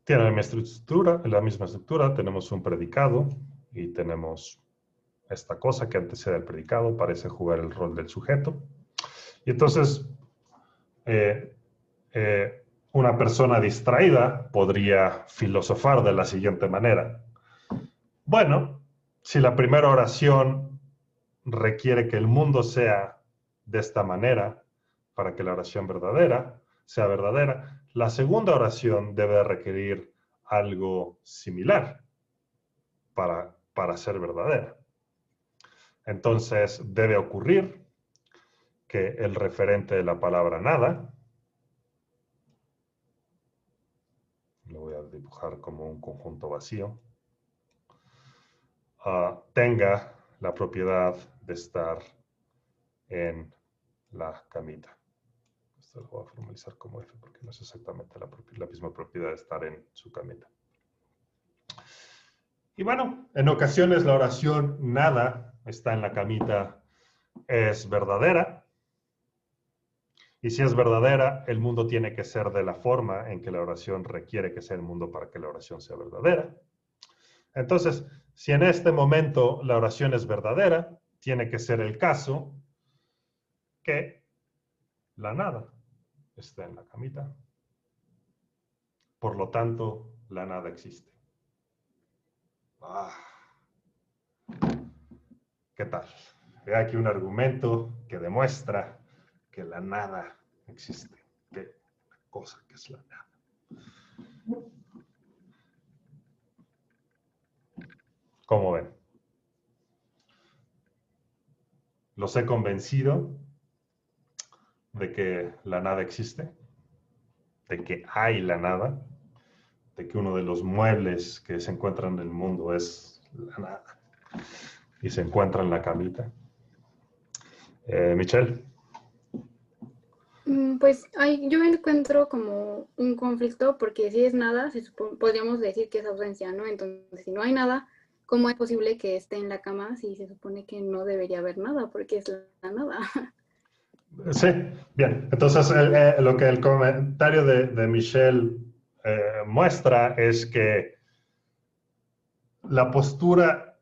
Tiene la misma estructura, tenemos un predicado y tenemos esta cosa que antecede al predicado, parece jugar el rol del sujeto. Y entonces, una persona distraída podría filosofar de la siguiente manera. Bueno, si la primera oración requiere que el mundo sea de esta manera, para que la oración sea verdadera, la segunda oración debe requerir algo similar para ser verdadera. Entonces, debe ocurrir que el referente de la palabra nada, lo voy a dibujar como un conjunto vacío, tenga la propiedad de estar en la camita. Esto lo voy a formalizar como F porque no es exactamente la misma propiedad de estar en su camita. Y bueno, en ocasiones la oración nada está en la camita es verdadera. Y si es verdadera, el mundo tiene que ser de la forma en que la oración requiere que sea el mundo para que la oración sea verdadera. Entonces, si en este momento la oración es verdadera, tiene que ser el caso que la nada está en la camita. Por lo tanto, la nada existe. ¿Qué tal? Ve aquí un argumento que demuestra que la nada existe. ¿Qué cosa que es la nada? ¿Cómo ven? Los he convencido de que la nada existe, de que hay la nada, de que uno de los muebles que se encuentran en el mundo es la nada y se encuentra en la camita. Michelle. Pues yo encuentro como un conflicto porque si es nada, podríamos decir que es ausencia, ¿no? Entonces, si no hay nada, ¿cómo es posible que esté en la cama si se supone que no debería haber nada? Porque es la nada. Sí, bien. Entonces, lo que el comentario de Michelle muestra es que la postura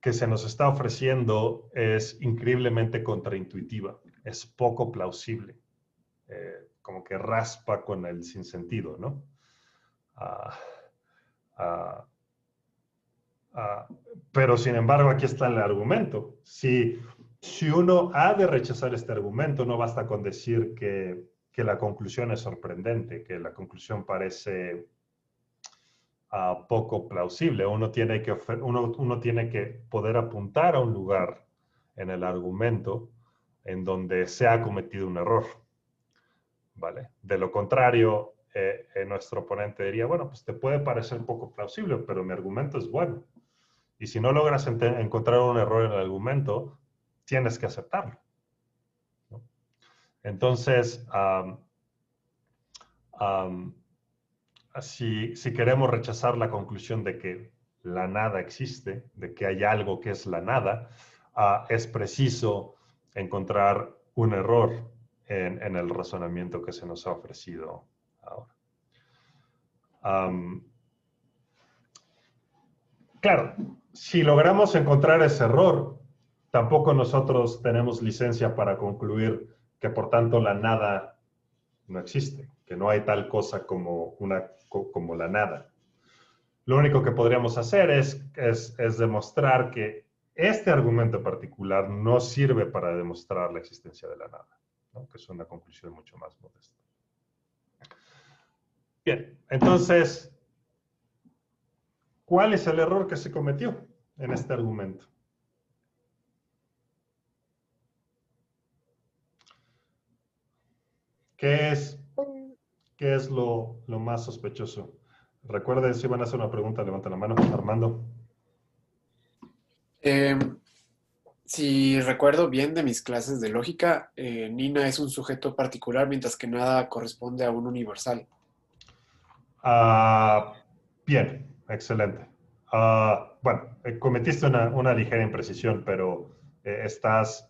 que se nos está ofreciendo es increíblemente contraintuitiva, es poco plausible, como que raspa con el sinsentido, ¿no? Pero sin embargo, aquí está el argumento. Si uno ha de rechazar este argumento, no basta con decir que la conclusión es sorprendente, que la conclusión parece poco plausible. Uno tiene que poder apuntar a un lugar en el argumento en donde se ha cometido un error, ¿vale? De lo contrario, nuestro oponente diría, bueno, pues te puede parecer poco plausible, pero mi argumento es bueno. Y si no logras encontrar un error en el argumento, tienes que aceptarlo, ¿no? Entonces, si queremos rechazar la conclusión de que la nada existe, de que hay algo que es la nada, es preciso encontrar un error en el razonamiento que se nos ha ofrecido ahora. Claro, si logramos encontrar ese error, tampoco nosotros tenemos licencia para concluir que por tanto la nada no existe, que no hay tal cosa como la nada. Lo único que podríamos hacer es demostrar que este argumento en particular no sirve para demostrar la existencia de la nada, ¿no? Que es una conclusión mucho más modesta. Bien, entonces, ¿cuál es el error que se cometió en este argumento? ¿Qué es lo más sospechoso? Recuerden, si van a hacer una pregunta, levanten la mano. Armando. Si recuerdo bien de mis clases de lógica, Nina es un sujeto particular, mientras que nada corresponde a un universal. Bien, excelente. Bueno, cometiste una ligera imprecisión, pero estás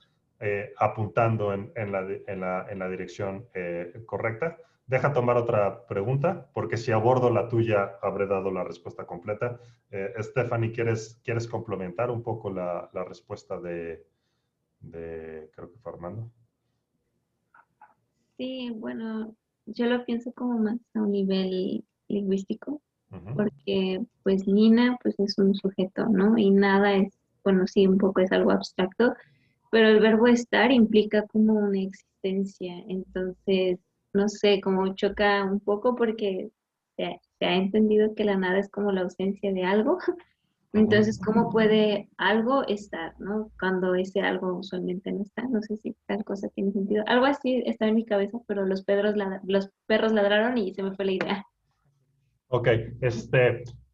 apuntando en la dirección correcta. Deja tomar otra pregunta, porque si abordo la tuya, habré dado la respuesta completa. Stephanie, ¿quieres complementar un poco la respuesta de, creo que fue Armando? Sí, bueno, yo lo pienso como más a un nivel lingüístico, porque pues Nina pues es un sujeto, ¿no? Y nada es, bueno, sí, un poco es algo abstracto, pero el verbo estar implica como una existencia, entonces, no sé, como choca un poco porque se ha entendido que la nada es como la ausencia de algo. Entonces, ¿cómo puede algo estar, no? Cuando ese algo usualmente no está. No sé si tal cosa tiene sentido. Algo así está en mi cabeza, pero los perros ladraron y se me fue la idea. Ok,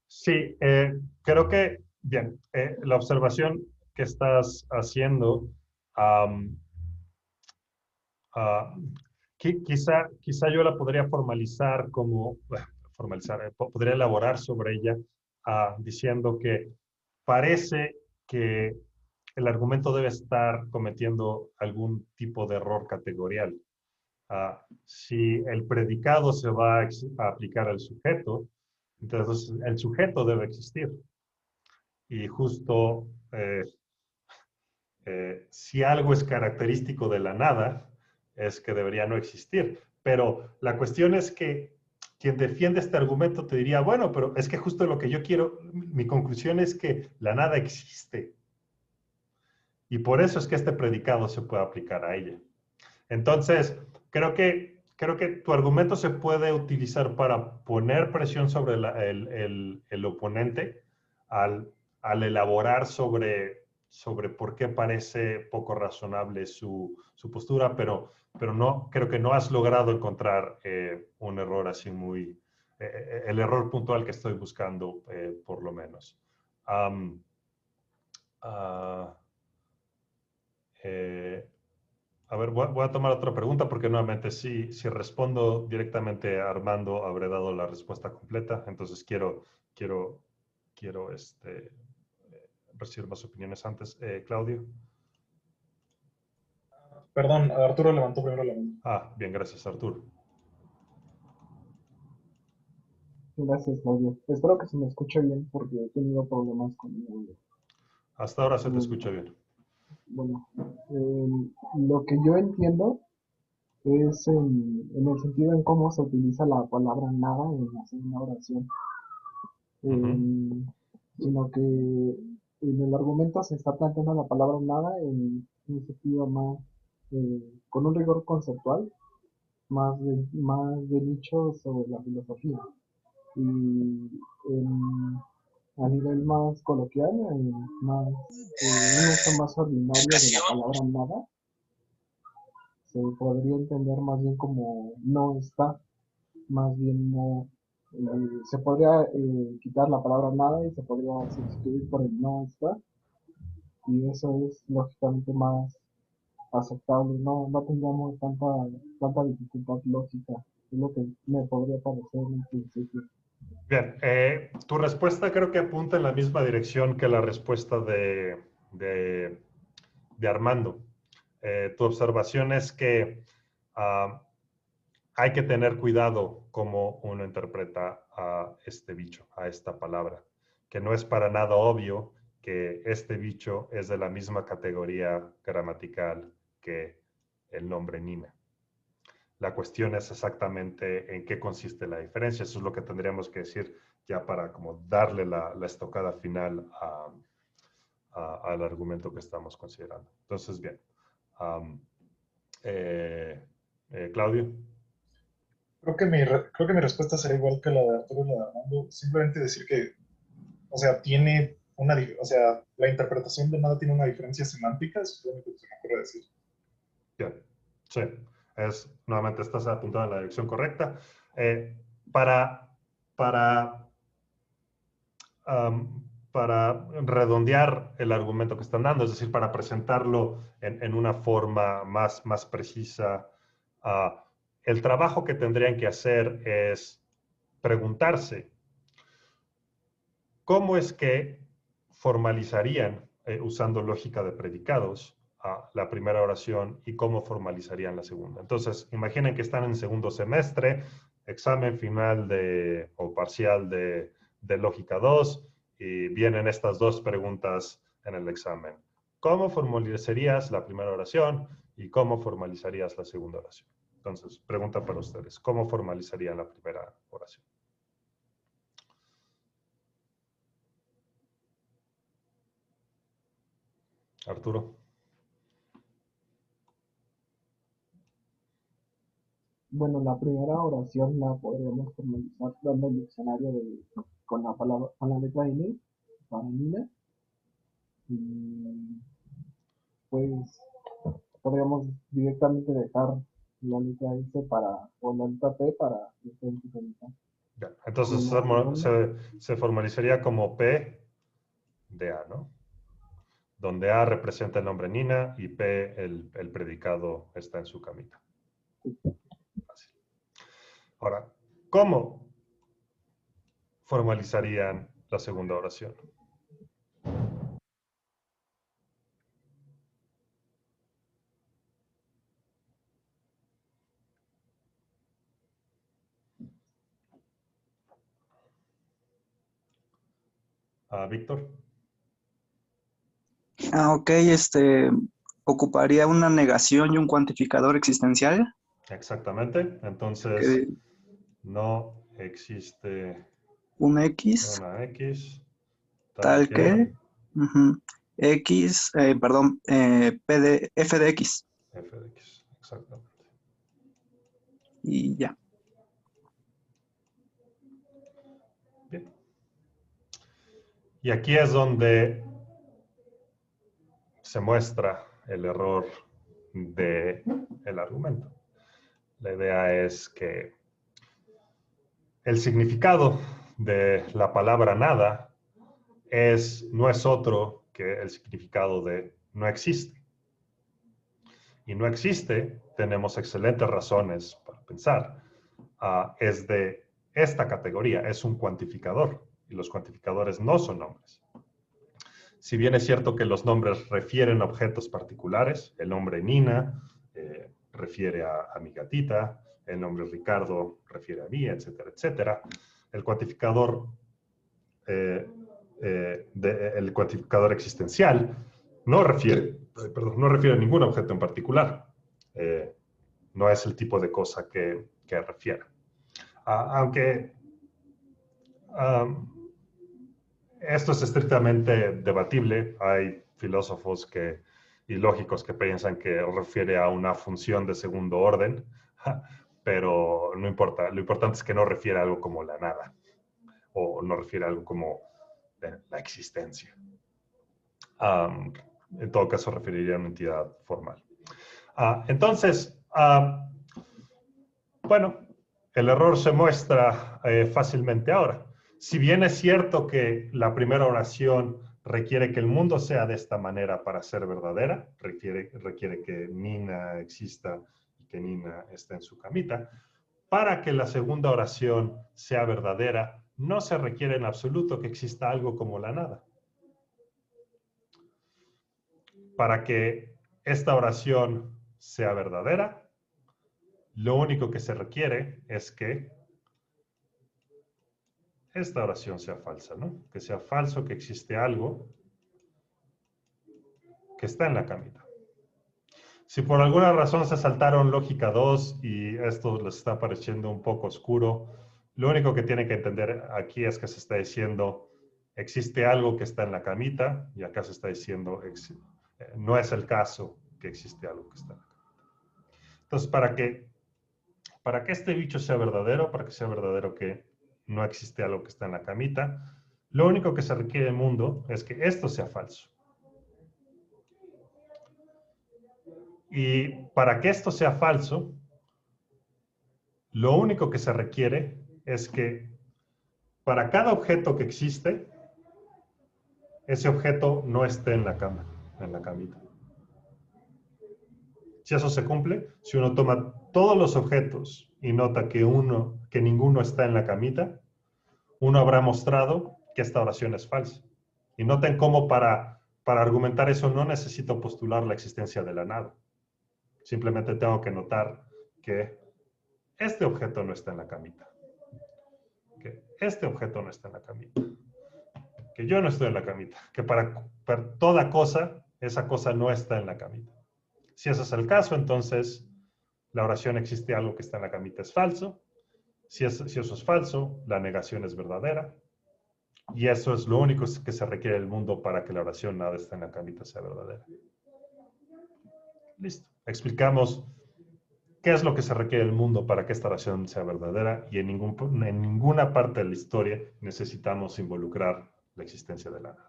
sí, creo que, bien, la observación que estás haciendo, quizá yo la podría formalizar como, podría elaborar sobre ella diciendo que parece que el argumento debe estar cometiendo algún tipo de error categorial. Si el predicado se va a aplicar al sujeto, entonces el sujeto debe existir. Y justo si algo es característico de la nada, es que debería no existir. Pero la cuestión es que quien defiende este argumento te diría, bueno, pero es que justo lo que yo quiero, mi conclusión es que la nada existe. Y por eso es que este predicado se puede aplicar a ella. Entonces, creo que tu argumento se puede utilizar para poner presión sobre el oponente al elaborar sobre por qué parece poco razonable su postura, pero no, creo que no has logrado encontrar un error así el error puntual que estoy buscando, por lo menos. A ver, voy a tomar otra pregunta porque nuevamente si respondo directamente a Armando habré dado la respuesta completa. Entonces quiero recibir más opiniones antes. Claudio. Perdón, Arturo levantó primero la mano. Bien, gracias, Arturo. Gracias, Claudio. Espero que se me escuche bien porque he tenido problemas con mi audio. Hasta ahora se te escucha bien. Bueno, lo que yo entiendo es en el sentido en cómo se utiliza la palabra nada en hacer una oración. Sino que en el argumento se está planteando la palabra nada en un sentido más, con un rigor conceptual, más de nicho sobre la filosofía. Y a nivel más coloquial, un uso más ordinario de la palabra nada, se podría entender más bien como no está, más bien no, se podría quitar la palabra nada y se podría sustituir por el no está, y eso es lógicamente más aceptable, no tendríamos tanta dificultad lógica, es lo que me podría parecer en un principio. Bien, tu respuesta creo que apunta en la misma dirección que la respuesta de Armando. Tu observación es que hay que tener cuidado cómo uno interpreta a este bicho, a esta palabra, que no es para nada obvio que este bicho es de la misma categoría gramatical que el nombre Nina. La cuestión es exactamente en qué consiste la diferencia. Eso es lo que tendríamos que decir ya para como darle la estocada final al argumento que estamos considerando. Entonces, bien. Claudio. Creo que mi respuesta será igual que la de Arturo y la de Armando. Simplemente decir que, o sea, la interpretación de nada tiene una diferencia semántica, eso es lo único que se me ocurre decir. Bien, sí. Nuevamente estás apuntado en la dirección correcta. Para redondear el argumento que están dando, es decir, para presentarlo en una forma más precisa, el trabajo que tendrían que hacer es preguntarse cómo es que formalizarían, usando lógica de predicados, la primera oración y cómo formalizarían la segunda. Entonces, imaginen que están en segundo semestre, examen final o parcial de lógica 2, y vienen estas dos preguntas en el examen. ¿Cómo formalizarías la primera oración y cómo formalizarías la segunda oración? Entonces, pregunta para ustedes, ¿cómo formalizarían la primera oración? Arturo. Bueno, la primera oración la podríamos formalizar dando el diccionario con la letra N, para Nina, y pues podríamos directamente dejar la letra S o la letra P para identificar. Entonces se formalizaría como P de A, ¿no? Donde A representa el nombre Nina y P el predicado está en su camita. Fácil. Ahora, ¿cómo formalizarían la segunda oración? Víctor. Ok, ocuparía una negación y un cuantificador existencial. Exactamente. Entonces, Que no existe un X una X tal que ujú, X, perdón, F de X. f de X. Exactamente. Y ya. Bien. Y aquí es donde se muestra el error del argumento. La idea es que el significado de la palabra nada no es otro que el significado de no existe. Y no existe, tenemos excelentes razones para pensar. Es de esta categoría, es un cuantificador. Y los cuantificadores no son nombres. Si bien es cierto que los nombres refieren a objetos particulares, el nombre Nina refiere a mi gatita, el nombre Ricardo refiere a mí, etcétera, etcétera. El cuantificador, el cuantificador existencial no refiere a ningún objeto en particular. No es el tipo de cosa que refiere. Aunque esto es estrictamente debatible. Hay filósofos y lógicos que piensan que refiere a una función de segundo orden, pero no importa. Lo importante es que no refiere a algo como la nada, o no refiere a algo como la existencia. En todo caso, referiría a una entidad formal. Entonces, bueno, el error se muestra fácilmente ahora. Si bien es cierto que la primera oración requiere que el mundo sea de esta manera para ser verdadera, requiere que Nina exista y que Nina esté en su camita, para que la segunda oración sea verdadera, no se requiere en absoluto que exista algo como la nada. Para que esta oración sea verdadera, lo único que se requiere es que esta oración sea falsa, ¿no? Que sea falso, que existe algo que está en la camita. Si por alguna razón se saltaron lógica 2 y esto les está pareciendo un poco oscuro, lo único que tienen que entender aquí es que se está diciendo existe algo que está en la camita, y acá se está diciendo no es el caso que existe algo que está en la camita. Entonces, para que este bicho sea verdadero, para que sea verdadero que no existe algo que está en la camita, lo único que se requiere del mundo es que esto sea falso. Y para que esto sea falso, lo único que se requiere es que para cada objeto que existe, ese objeto no esté en la cama, en la camita. Si eso se cumple, si uno toma todos los objetos y nota que ninguno está en la camita, uno habrá mostrado que esta oración es falsa. Y noten cómo para argumentar eso no necesito postular la existencia de la nada. Simplemente tengo que notar que este objeto no está en la camita. Que este objeto no está en la camita. Que yo no estoy en la camita. Que para toda cosa, esa cosa no está en la camita. Si ese es el caso, entonces la oración existe algo que está en la camita es falso. Si eso es falso, la negación es verdadera. Y eso es lo único que se requiere del mundo para que la oración nada está en la camita sea verdadera. Listo. Explicamos qué es lo que se requiere del mundo para que esta oración sea verdadera, y en ninguna parte de la historia necesitamos involucrar la existencia de la nada.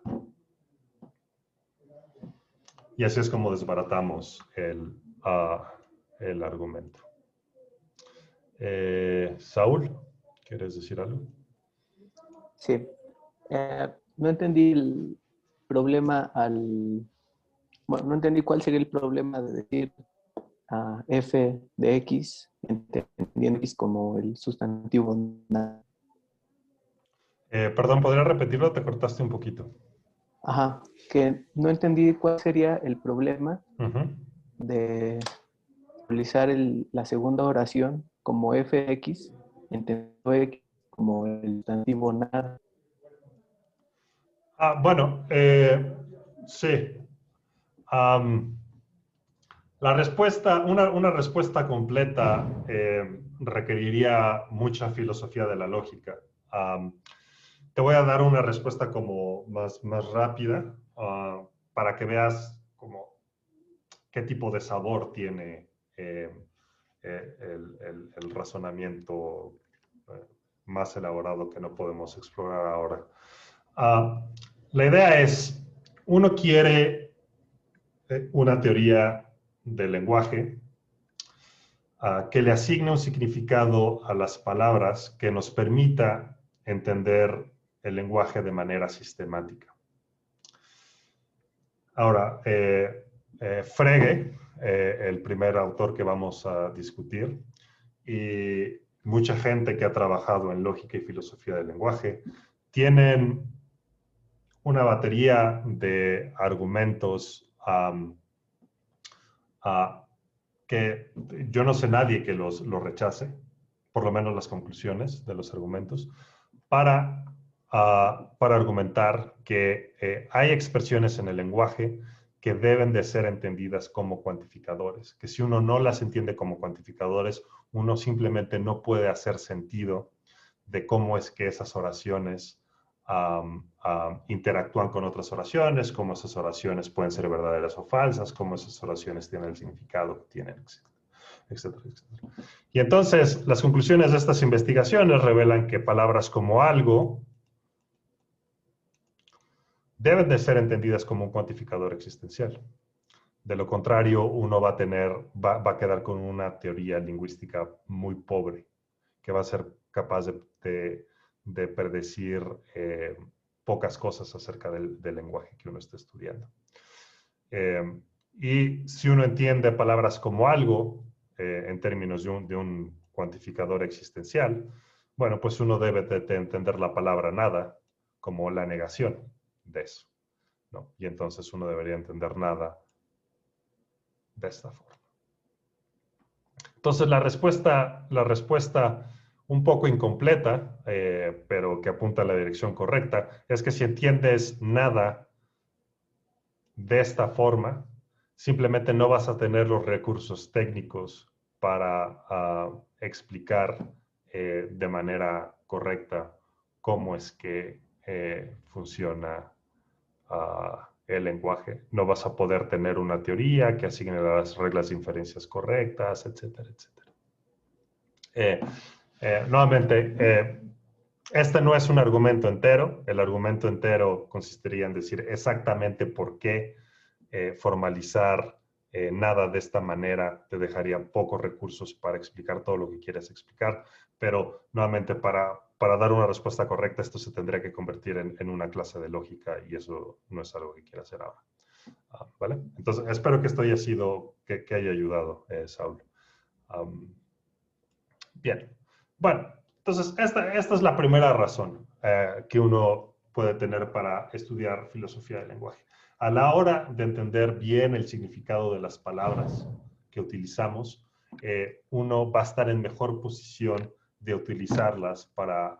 Y así es como desbaratamos el argumento. Saúl, ¿quieres decir algo? Sí. No entendí el problema bueno, no entendí cuál sería el problema de decir f de x, entendiendo x como el sustantivo nada. Perdón, ¿podría repetirlo? Te cortaste un poquito. Ajá, que no entendí cuál sería el problema de utilizar la segunda oración como fx, entendiendo x como el sustantivo nada. Bueno, sí. Una respuesta completa requeriría mucha filosofía de la lógica. Te voy a dar una respuesta como más rápida para que veas como qué tipo de sabor tiene el razonamiento más elaborado que no podemos explorar ahora. La idea es, uno quiere una teoría del lenguaje que le asigne un significado a las palabras que nos permita entender el lenguaje de manera sistemática. Ahora, Frege, el primer autor que vamos a discutir, y mucha gente que ha trabajado en lógica y filosofía del lenguaje, tienen una batería de argumentos que yo no sé nadie que los rechace, por lo menos las conclusiones de los argumentos, para argumentar que hay expresiones en el lenguaje que deben de ser entendidas como cuantificadores, que si uno no las entiende como cuantificadores, uno simplemente no puede hacer sentido de cómo es que esas oraciones interactúan con otras oraciones, cómo esas oraciones pueden ser verdaderas o falsas, cómo esas oraciones tienen el significado que tienen, etcétera, etcétera. Y entonces, las conclusiones de estas investigaciones revelan que palabras como algo deben de ser entendidas como un cuantificador existencial. De lo contrario, uno va a quedar con una teoría lingüística muy pobre, que va a ser capaz de predecir pocas cosas acerca del lenguaje que uno está estudiando. Y si uno entiende palabras como algo, en términos de un cuantificador existencial, bueno, pues uno debe de entender la palabra nada como la negación de eso, ¿no? Y entonces uno debería entender nada de esta forma. Entonces la respuesta un poco incompleta, pero que apunta a la dirección correcta, es que si entiendes nada de esta forma, simplemente no vas a tener los recursos técnicos para explicar de manera correcta cómo es que funciona el lenguaje. No vas a poder tener una teoría que asigne las reglas de inferencias correctas, etcétera, etcétera. Nuevamente, este no es un argumento entero. El argumento entero consistiría en decir exactamente por qué formalizar nada de esta manera te dejaría pocos recursos para explicar todo lo que quieres explicar. Pero nuevamente, para dar una respuesta correcta, esto se tendría que convertir en una clase de lógica y eso no es algo que quiera hacer ahora. ¿Vale? Entonces, espero que esto haya sido, que haya ayudado, Saúl. Bien. Bueno, entonces esta es la primera razón que uno puede tener para estudiar filosofía del lenguaje. A la hora de entender bien el significado de las palabras que utilizamos, uno va a estar en mejor posición de utilizarlas para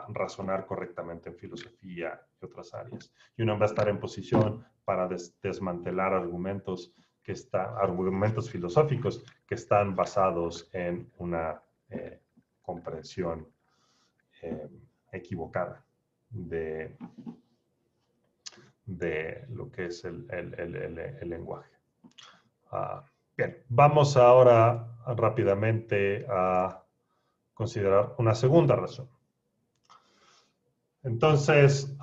razonar correctamente en filosofía y otras áreas. Y uno va a estar en posición para desmantelar argumentos filosóficos que están basados en una comprensión equivocada de lo que es el lenguaje. Bien, vamos ahora rápidamente a considerar una segunda razón. Entonces,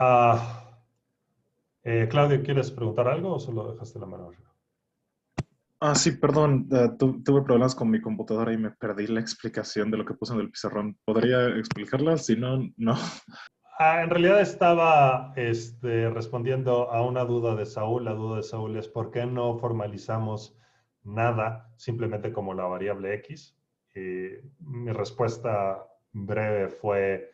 Claudio, ¿quieres preguntar algo o solo dejaste la mano arriba? Sí, perdón, tuve problemas con mi computadora y me perdí la explicación de lo que puse en el pizarrón. ¿Podría explicarla? Si no, no. En realidad estaba respondiendo a una duda de Saúl. La duda de Saúl es ¿por qué no formalizamos nada simplemente como la variable x? Mi respuesta breve fue,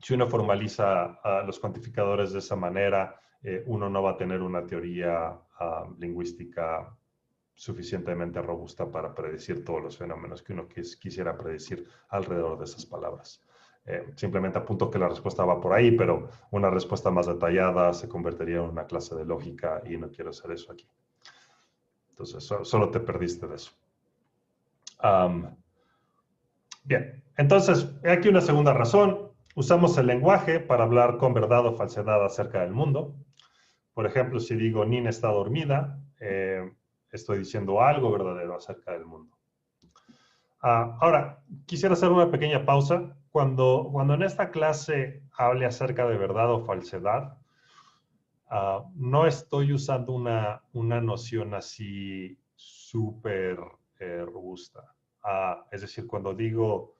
si uno formaliza los cuantificadores de esa manera, uno no va a tener una teoría lingüística suficientemente robusta para predecir todos los fenómenos que uno quisiera predecir alrededor de esas palabras. Simplemente apunto que la respuesta va por ahí, pero una respuesta más detallada se convertiría en una clase de lógica y no quiero hacer eso aquí. Entonces, solo te perdiste de eso. Bien, entonces, aquí una segunda razón. Usamos el lenguaje para hablar con verdad o falsedad acerca del mundo. Por ejemplo, si digo Nina está dormida, estoy diciendo algo verdadero acerca del mundo. Ahora, quisiera hacer una pequeña pausa. Cuando en esta clase hable acerca de verdad o falsedad, no estoy usando una noción así súper robusta. Es decir, cuando digo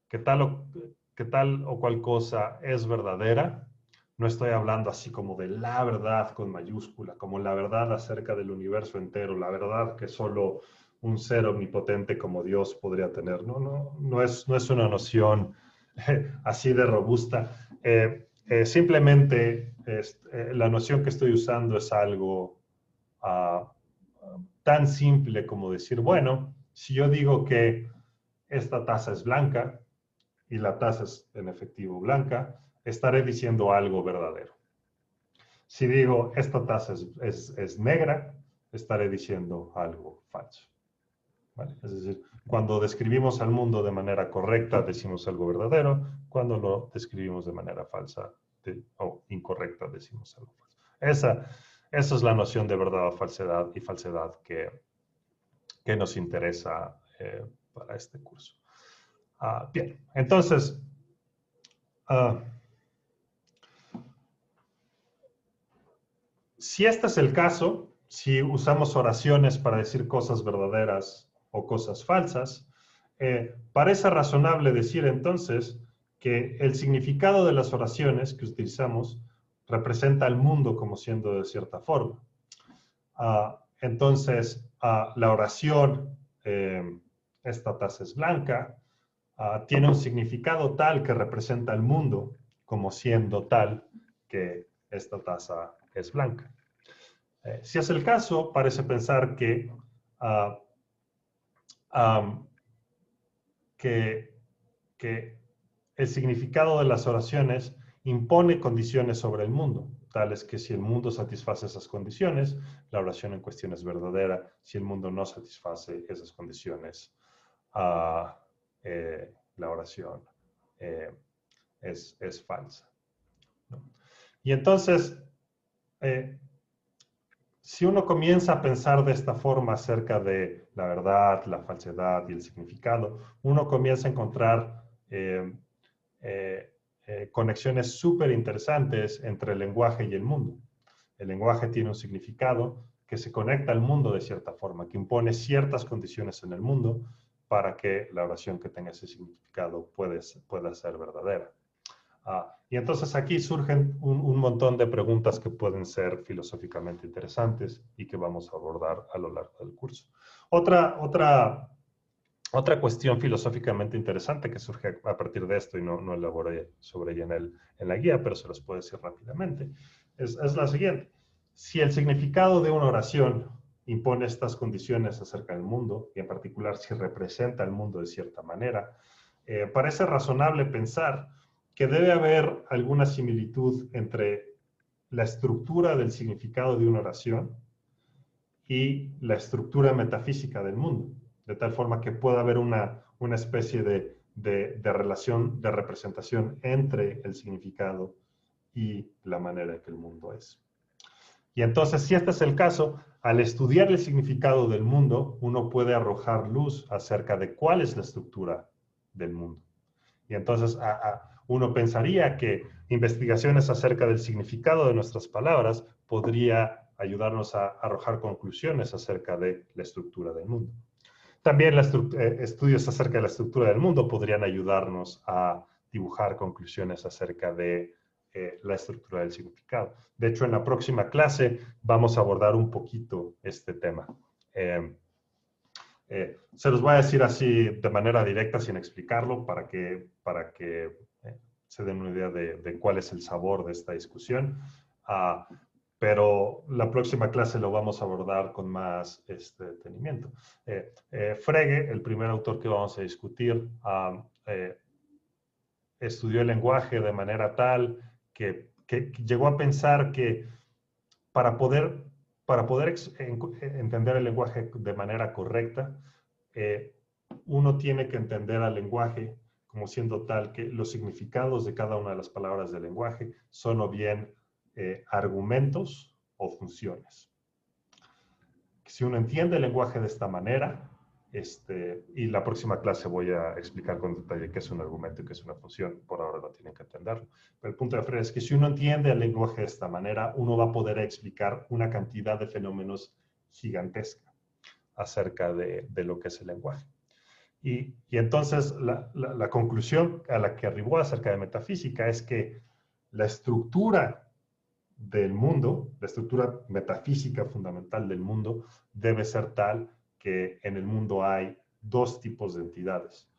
que tal o cual cosa es verdadera, no estoy hablando así como de la verdad con mayúscula, como la verdad acerca del universo entero, la verdad que solo un ser omnipotente como Dios podría tener. No es una noción así de robusta. Simplemente la noción que estoy usando es algo tan simple como decir, bueno, si yo digo que esta taza es blanca y la taza es en efectivo blanca, estaré diciendo algo verdadero. Si digo esta taza es negra, estaré diciendo algo falso. ¿Vale? Es decir, cuando describimos al mundo de manera correcta, decimos algo verdadero. Cuando lo describimos de manera falsa o incorrecta, decimos algo falso. Esa es la noción de verdad o falsedad y falsedad que nos interesa para este curso. Bien, entonces, si este es el caso, si usamos oraciones para decir cosas verdaderas o cosas falsas, parece razonable decir entonces que el significado de las oraciones que utilizamos representa al mundo como siendo de cierta forma. Entonces, la oración, esta taza es blanca, tiene un significado tal que representa al mundo como siendo tal que esta taza es blanca. Si es el caso, parece pensar que el significado de las oraciones impone condiciones sobre el mundo, tales que si el mundo satisface esas condiciones, la oración en cuestión es verdadera. Si el mundo no satisface esas condiciones, la oración es falsa, ¿no? Y entonces, si uno comienza a pensar de esta forma acerca de la verdad, la falsedad y el significado, uno comienza a encontrar conexiones súper interesantes entre el lenguaje y el mundo. El lenguaje tiene un significado que se conecta al mundo de cierta forma, que impone ciertas condiciones en el mundo para que la oración que tenga ese significado pueda ser verdadera. Y entonces aquí surgen un montón de preguntas que pueden ser filosóficamente interesantes y que vamos a abordar a lo largo del curso. Otra cuestión filosóficamente interesante que surge a partir de esto, y no elaboré sobre ella en la guía, pero se los puedo decir rápidamente, es la siguiente. Si el significado de una oración impone estas condiciones acerca del mundo, y en particular si representa el mundo de cierta manera, parece razonable pensar que debe haber alguna similitud entre la estructura del significado de una oración y la estructura metafísica del mundo, de tal forma que pueda haber una especie de relación, de representación entre el significado y la manera en que el mundo es. Y entonces, si este es el caso, al estudiar el significado del mundo, uno puede arrojar luz acerca de cuál es la estructura del mundo. Y entonces uno pensaría que investigaciones acerca del significado de nuestras palabras podría ayudarnos a arrojar conclusiones acerca de la estructura del mundo. También estudios acerca de la estructura del mundo podrían ayudarnos a dibujar conclusiones acerca de la estructura del significado. De hecho, en la próxima clase vamos a abordar un poquito este tema. Se los voy a decir así de manera directa sin explicarlo para que se den una idea de cuál es el sabor de esta discusión. Pero la próxima clase lo vamos a abordar con más detenimiento. Frege, el primer autor que vamos a discutir, estudió el lenguaje de manera tal que llegó a pensar que para poder para poder entender el lenguaje de manera correcta, uno tiene que entender al lenguaje como siendo tal que los significados de cada una de las palabras del lenguaje son o bien argumentos o funciones. Si uno entiende el lenguaje de esta manera, y la próxima clase voy a explicar con detalle qué es un argumento y qué es una función, por ahora no tienen que entenderlo. Pero el punto de referencia es que si uno entiende el lenguaje de esta manera, uno va a poder explicar una cantidad de fenómenos gigantesca acerca de lo que es el lenguaje. Y entonces la conclusión a la que arribó acerca de metafísica es que la estructura del mundo, la estructura metafísica fundamental del mundo, debe ser tal que en el mundo hay dos tipos de entidades.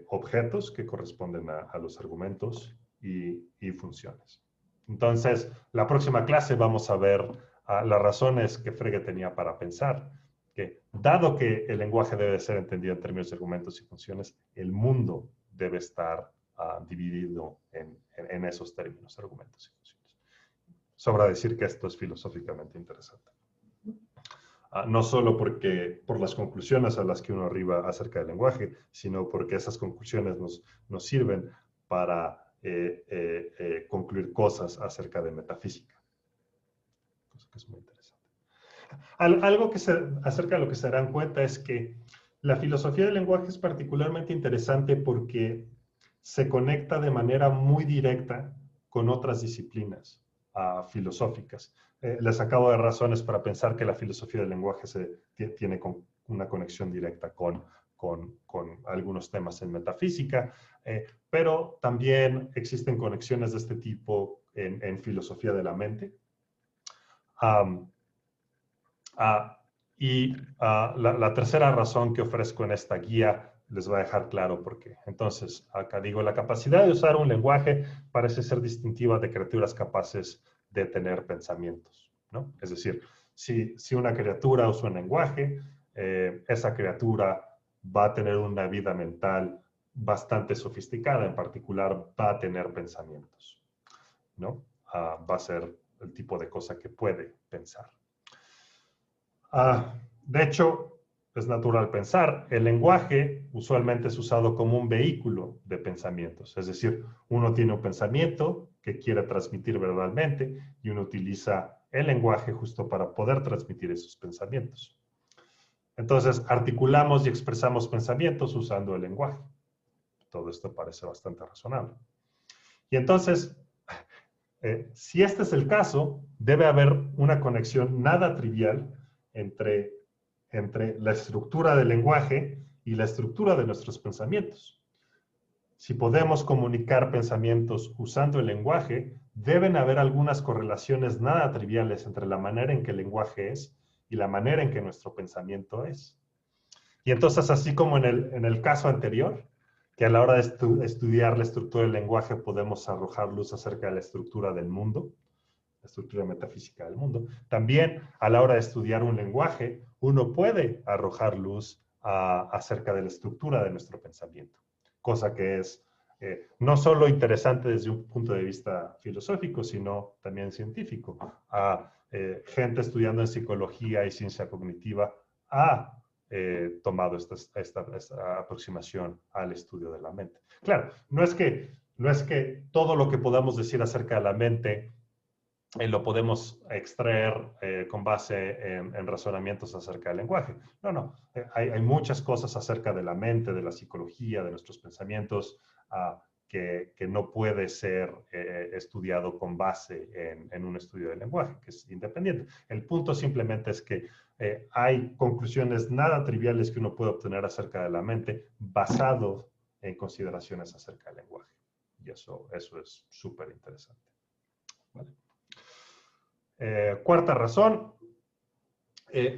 Objetos que corresponden a los argumentos y funciones. Entonces, la próxima clase vamos a ver las razones que Frege tenía para pensar que, dado que el lenguaje debe ser entendido en términos de argumentos y funciones, el mundo debe estar dividido en esos términos, argumentos y funciones. Sobra decir que esto es filosóficamente interesante. No solo por las conclusiones a las que uno arriba acerca del lenguaje, sino porque esas conclusiones nos sirven para concluir cosas acerca de metafísica. Cosa que es muy interesante. Algo acerca de lo que se darán cuenta es que la filosofía del lenguaje es particularmente interesante porque se conecta de manera muy directa con otras disciplinas filosóficas. Les acabo de razones para pensar que la filosofía del lenguaje tiene una conexión directa con algunos temas en metafísica, pero también existen conexiones de este tipo en filosofía de la mente. La tercera razón que ofrezco en esta guía les voy a dejar claro por qué. Entonces, acá digo, la capacidad de usar un lenguaje parece ser distintiva de criaturas capaces de tener pensamientos, ¿no? Es decir, si una criatura usa un lenguaje, esa criatura va a tener una vida mental bastante sofisticada, en particular va a tener pensamientos, ¿no? Va a ser el tipo de cosa que puede pensar. De hecho, es natural pensar, el lenguaje usualmente es usado como un vehículo de pensamientos. Es decir, uno tiene un pensamiento que quiere transmitir verbalmente y uno utiliza el lenguaje justo para poder transmitir esos pensamientos. Entonces, articulamos y expresamos pensamientos usando el lenguaje. Todo esto parece bastante razonable. Y entonces, si este es el caso, debe haber una conexión nada trivial entre la estructura del lenguaje y la estructura de nuestros pensamientos. Si podemos comunicar pensamientos usando el lenguaje, deben haber algunas correlaciones nada triviales entre la manera en que el lenguaje es y la manera en que nuestro pensamiento es. Y entonces, así como en el caso anterior, que a la hora de estudiar la estructura del lenguaje podemos arrojar luz acerca de la estructura del mundo, la estructura metafísica del mundo. También, a la hora de estudiar un lenguaje, uno puede arrojar luz acerca de la estructura de nuestro pensamiento, cosa que es no solo interesante desde un punto de vista filosófico, sino también científico. Gente estudiando en psicología y ciencia cognitiva ha tomado esta aproximación al estudio de la mente. Claro, no es que todo lo que podamos decir acerca de la mente lo podemos extraer con base en razonamientos acerca del lenguaje. No. Hay muchas cosas acerca de la mente, de la psicología, de nuestros pensamientos, que no puede ser estudiado con base en un estudio del lenguaje, que es independiente. El punto simplemente es que hay conclusiones nada triviales que uno puede obtener acerca de la mente basado en consideraciones acerca del lenguaje. Y eso es súper interesante. ¿Vale? Cuarta razón,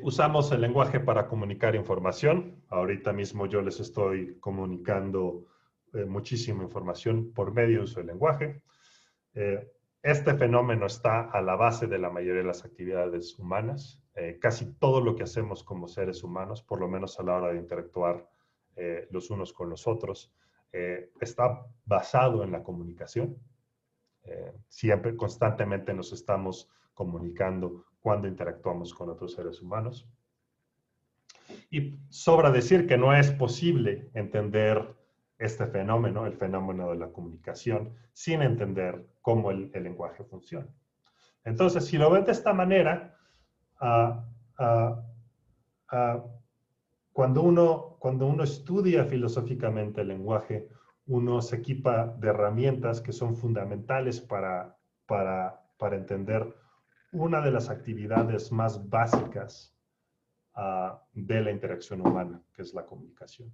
usamos el lenguaje para comunicar información. Ahorita mismo yo les estoy comunicando muchísima información por medio de uso del lenguaje. Este fenómeno está a la base de la mayoría de las actividades humanas. Casi todo lo que hacemos como seres humanos, por lo menos a la hora de interactuar los unos con los otros, está basado en la comunicación. Siempre, constantemente nos estamos comunicando cuando interactuamos con otros seres humanos. Y sobra decir que no es posible entender este fenómeno, el fenómeno de la comunicación, sin entender cómo el lenguaje funciona. Entonces, si lo ven de esta manera, cuando uno estudia filosóficamente el lenguaje, uno se equipa de herramientas que son fundamentales para entender una de las actividades más básicas de la interacción humana, que es la comunicación.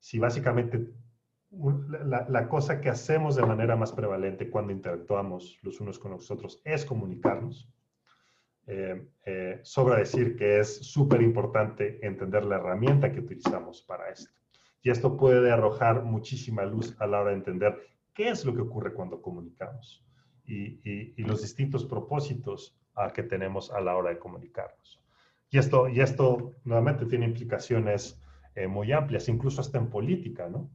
Si básicamente la cosa que hacemos de manera más prevalente cuando interactuamos los unos con los otros es comunicarnos, sobra decir que es súper importante entender la herramienta que utilizamos para esto. Y esto puede arrojar muchísima luz a la hora de entender qué es lo que ocurre cuando comunicamos y los distintos propósitos que tenemos a la hora de comunicarnos. Y esto nuevamente tiene implicaciones muy amplias, incluso hasta en política, ¿no?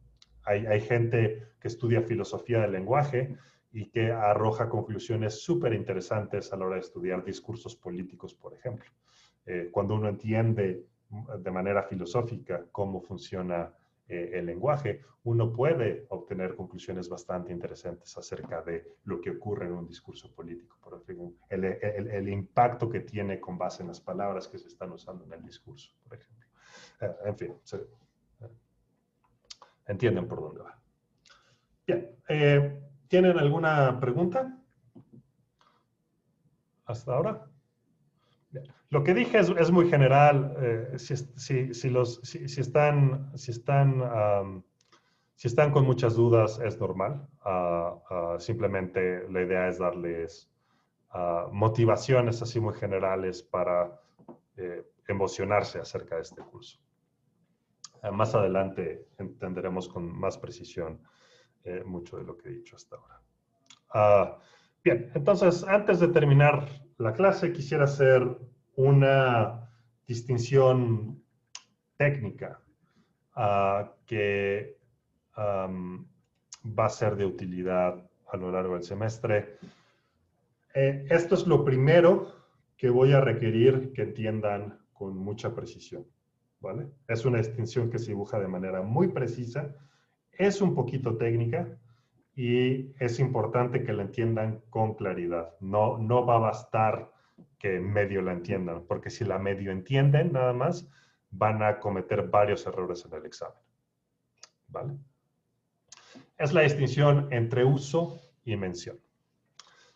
Hay gente que estudia filosofía del lenguaje y que arroja conclusiones súper interesantes a la hora de estudiar discursos políticos, por ejemplo. Cuando uno entiende de manera filosófica cómo funciona el lenguaje, uno puede obtener conclusiones bastante interesantes acerca de lo que ocurre en un discurso político, por ejemplo, el impacto que tiene con base en las palabras que se están usando en el discurso, por ejemplo. En fin, entienden por dónde va. Bien, ¿tienen alguna pregunta hasta ahora? Bien. Lo que dije es muy general. Si están con muchas dudas, es normal. Simplemente la idea es darles motivaciones así muy generales para emocionarse acerca de este curso. Más adelante entenderemos con más precisión mucho de lo que he dicho hasta ahora. Bien, entonces, antes de terminar la clase, quisiera hacer una distinción técnica que va a ser de utilidad a lo largo del semestre. Esto es lo primero que voy a requerir que entiendan con mucha precisión, ¿vale? Es una distinción que se dibuja de manera muy precisa, es un poquito técnica y es importante que la entiendan con claridad. No va a bastar que medio la entiendan, porque si la medio entienden nada más, van a cometer varios errores en el examen, ¿vale? Es la distinción entre uso y mención.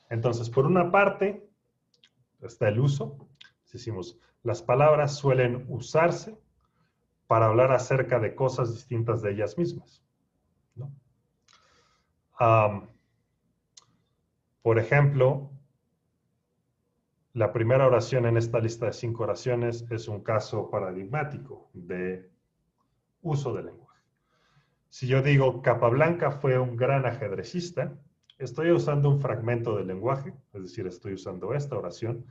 Entonces, por una parte, está el uso. Decimos, las palabras suelen usarse para hablar acerca de cosas distintas de ellas mismas, ¿no? Por ejemplo, la primera oración en esta lista de 5 oraciones es un caso paradigmático de uso del lenguaje. Si yo digo, Capablanca fue un gran ajedrecista, estoy usando un fragmento del lenguaje, es decir, estoy usando esta oración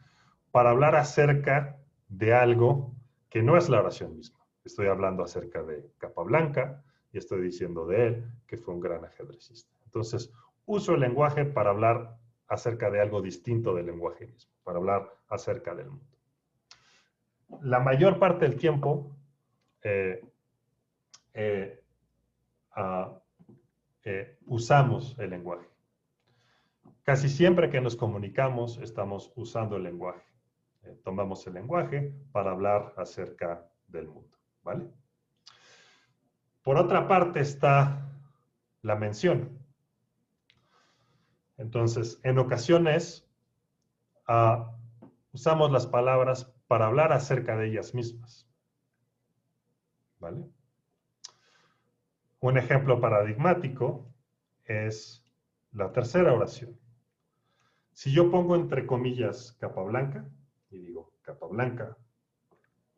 para hablar acerca de algo que no es la oración misma. Estoy hablando acerca de Capablanca y estoy diciendo de él que fue un gran ajedrecista. Entonces, uso el lenguaje para hablar acerca de algo distinto del lenguaje mismo, para hablar acerca del mundo. La mayor parte del tiempo usamos el lenguaje. Casi siempre que nos comunicamos estamos usando el lenguaje. Tomamos el lenguaje para hablar acerca del mundo, ¿vale? Por otra parte está la mención. Entonces, en ocasiones usamos las palabras para hablar acerca de ellas mismas, ¿vale? Un ejemplo paradigmático es la tercera oración. Si yo pongo entre comillas Capablanca y digo Capablanca,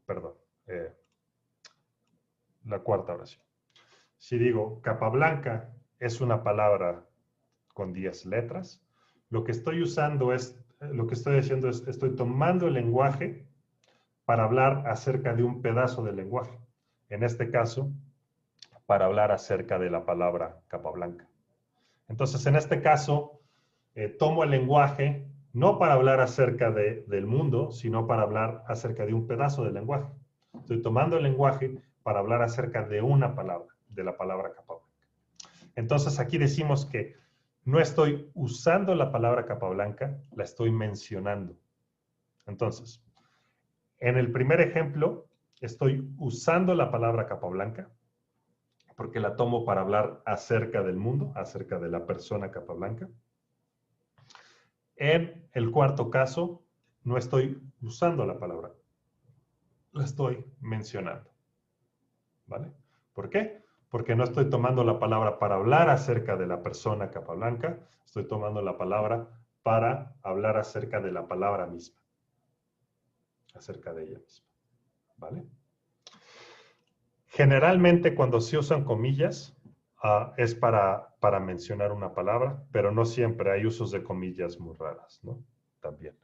perdón, la cuarta oración. Si digo Capablanca es una palabra con 10 letras, lo que estoy usando es, lo que estoy haciendo es, estoy tomando el lenguaje para hablar acerca de un pedazo del lenguaje. En este caso, para hablar acerca de la palabra Capablanca. Entonces, en este caso, tomo el lenguaje no para hablar acerca del mundo, sino para hablar acerca de un pedazo del lenguaje. Estoy tomando el lenguaje para hablar acerca de una palabra, de la palabra Capablanca. Entonces aquí decimos que no estoy usando la palabra Capablanca, la estoy mencionando. Entonces, en el primer ejemplo, estoy usando la palabra Capablanca porque la tomo para hablar acerca del mundo, acerca de la persona Capablanca. En el cuarto caso, no estoy usando la palabra, la estoy mencionando. ¿Vale? ¿Por qué? Porque no estoy tomando la palabra para hablar acerca de la persona Capablanca, estoy tomando la palabra para hablar acerca de la palabra misma, acerca de ella misma. ¿Vale? Generalmente cuando se usan comillas es para mencionar una palabra, pero no siempre, hay usos de comillas muy raras, ¿no? También.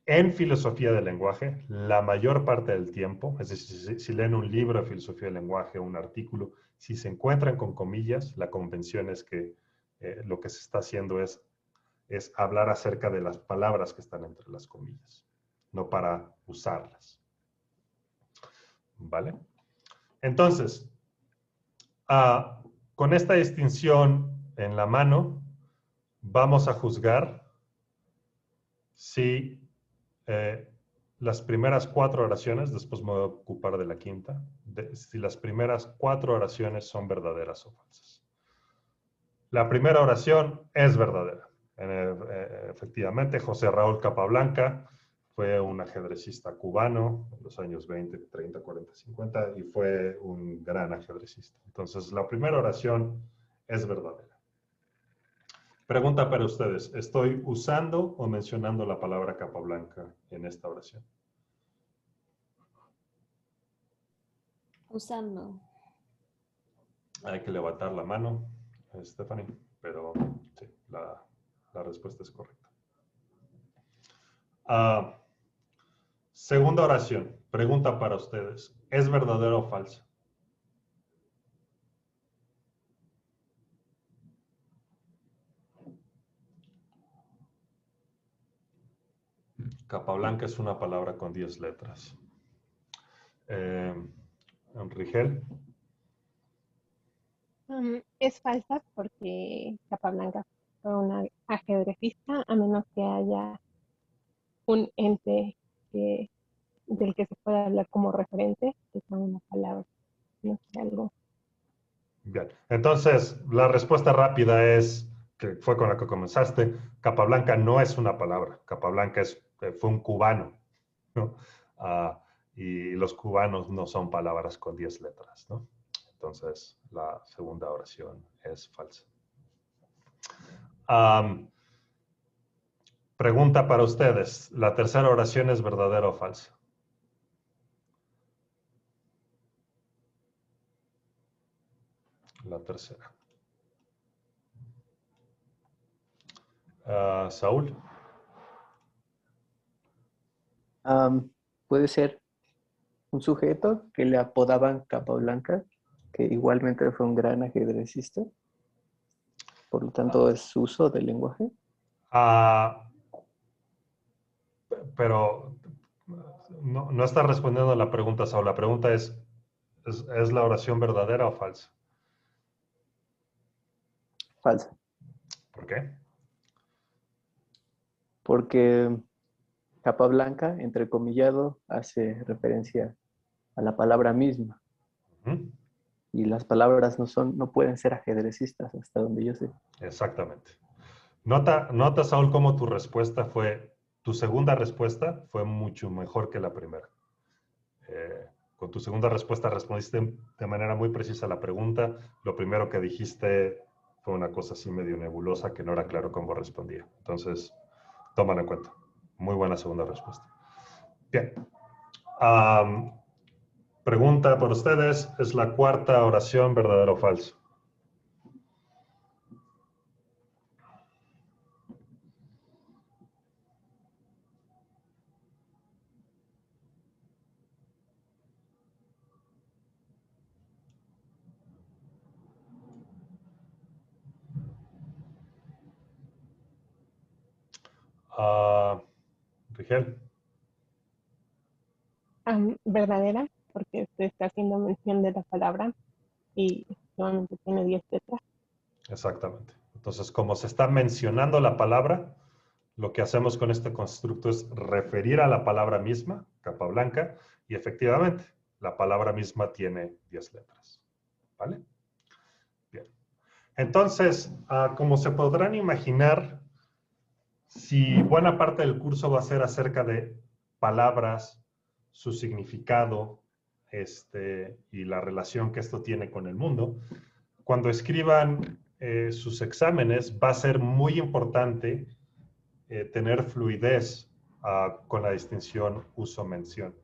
En filosofía del lenguaje, la mayor parte del tiempo, es decir, si leen un libro de filosofía del lenguaje o un artículo, si se encuentran con comillas, la convención es que lo que se está haciendo es hablar acerca de las palabras que están entre las comillas, no para usarlas. ¿Vale? Entonces, con esta distinción en la mano, vamos a juzgar si las primeras 4 oraciones, después me voy a ocupar de la quinta, si las primeras 4 oraciones son verdaderas o falsas. La primera oración es verdadera. Efectivamente, José Raúl Capablanca fue un ajedrecista cubano en los años 20, 30, 40, 50 y fue un gran ajedrecista. Entonces, la primera oración es verdadera. Pregunta para ustedes, ¿estoy usando o mencionando la palabra Capablanca en esta oración? Usando. Hay que levantar la mano, Stephanie, pero sí, la respuesta es correcta. Segunda oración, pregunta para ustedes, ¿es verdadero o falso? Capablanca es una palabra con 10 letras. Rigel. Es falsa porque Capablanca fue una ajedrecista, a menos que haya un ente del que se pueda hablar como referente, que sea una palabra, no sé, algo. Bien, entonces la respuesta rápida es, que fue con la que comenzaste, Capablanca no es una palabra, Capablanca fue un cubano, ¿no? Y los cubanos no son palabras con 10 letras, ¿no? Entonces la segunda oración es falsa. Pregunta para ustedes, ¿la tercera oración es verdadera o falsa? La tercera. Saúl. Puede ser un sujeto que le apodaban Capablanca, que igualmente fue un gran ajedrecista. Por lo tanto, es su uso del lenguaje. Pero no está respondiendo a la pregunta, Saúl. La pregunta ¿es la oración verdadera o falsa? Falsa. ¿Por qué? Porque Capablanca, entrecomillado, hace referencia a la palabra misma. Y las palabras no pueden ser ajedrecistas, hasta donde yo sé. Exactamente. Nota, Saúl, cómo tu segunda respuesta fue mucho mejor que la primera. Con tu segunda respuesta respondiste de manera muy precisa a la pregunta. Lo primero que dijiste fue una cosa así medio nebulosa que no era claro cómo respondía. Entonces, tómalo en cuenta. Muy buena segunda respuesta. Bien. Pregunta por ustedes, ¿es la cuarta oración verdadero o falso? Rigel. Verdadera, porque se está haciendo mención de la palabra y solamente tiene 10 letras. Exactamente. Entonces, como se está mencionando la palabra, lo que hacemos con este constructo es referir a la palabra misma, Capablanca, y efectivamente, la palabra misma tiene 10 letras. ¿Vale? Bien. Entonces, como se podrán imaginar, si buena parte del curso va a ser acerca de palabras, su significado, y la relación que esto tiene con el mundo, cuando escriban sus exámenes va a ser muy importante tener fluidez con la distinción uso-mención.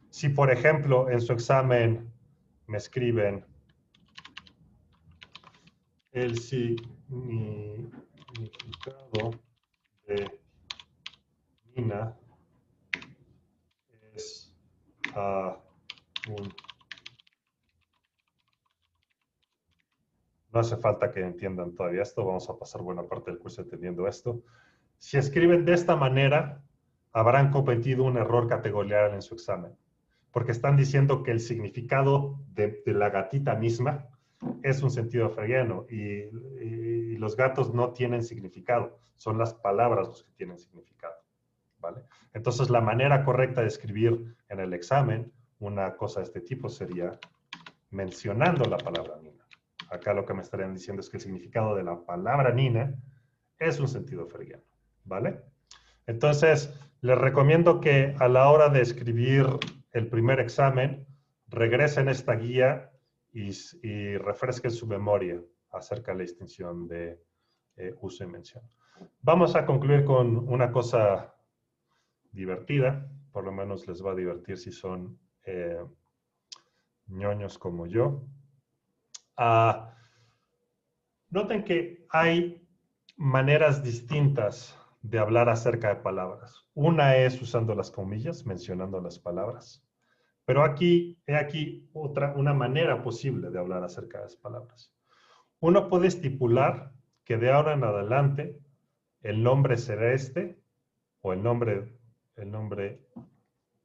Si, por ejemplo, en su examen me escriben el significado de Nina es no hace falta que entiendan todavía esto, vamos a pasar buena parte del curso entendiendo esto. Si escriben de esta manera, habrán cometido un error categorial en su examen, porque están diciendo que el significado de la gatita misma es un sentido freudiano y los gatos no tienen significado, son las palabras los que tienen significado, ¿vale? Entonces, la manera correcta de escribir en el examen una cosa de este tipo sería mencionando la palabra Nina. Acá lo que me estarían diciendo es que el significado de la palabra Nina es un sentido freudiano, ¿vale? Entonces, les recomiendo que a la hora de escribir el primer examen, regresen esta guía y refresquen su memoria acerca de la distinción de uso y mención. Vamos a concluir con una cosa divertida, por lo menos les va a divertir si son ñoños como yo. Noten que hay maneras distintas de hablar acerca de palabras. Una es usando las comillas, mencionando las palabras. Pero he aquí una manera posible de hablar acerca de las palabras. Uno puede estipular que de ahora en adelante el nombre Celeste o el nombre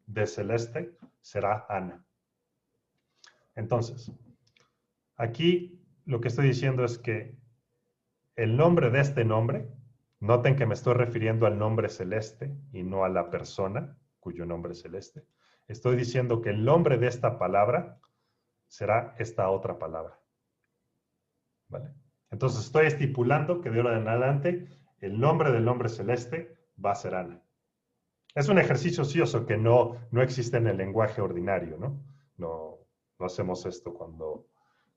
de Celeste será Ana. Entonces, aquí lo que estoy diciendo es que el nombre de este nombre, noten que me estoy refiriendo al nombre Celeste y no a la persona cuyo nombre es Celeste. Estoy diciendo que el nombre de esta palabra será esta otra palabra. ¿Vale? Entonces estoy estipulando que de ahora en adelante el nombre del nombre Celeste va a ser Ana. Es un ejercicio ocioso que no existe en el lenguaje ordinario, ¿no? No hacemos esto cuando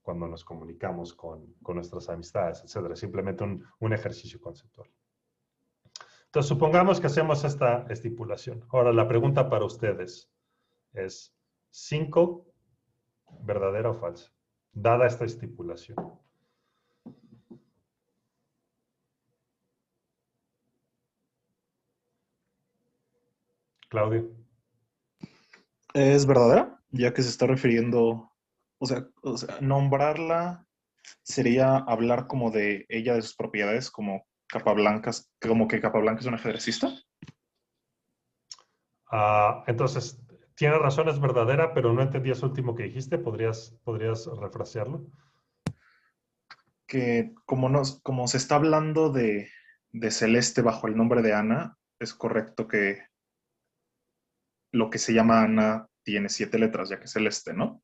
nos comunicamos con nuestras amistades, etc. Simplemente un ejercicio conceptual. Entonces, supongamos que hacemos esta estipulación. Ahora, la pregunta para ustedes es, ¿5 verdadera o falsa? Dada esta estipulación. Claudio. Es verdadera, ya que se está refiriendo, o sea, nombrarla sería hablar como de ella, de sus propiedades, como Capablanca es una ajedrecista. Entonces, tienes razón, es verdadera, pero no entendí eso último que dijiste. ¿Podrías refrasearlo? Que como se está hablando de Celeste bajo el nombre de Ana, es correcto que lo que se llama Ana tiene 7 letras, ya que es Celeste, ¿no?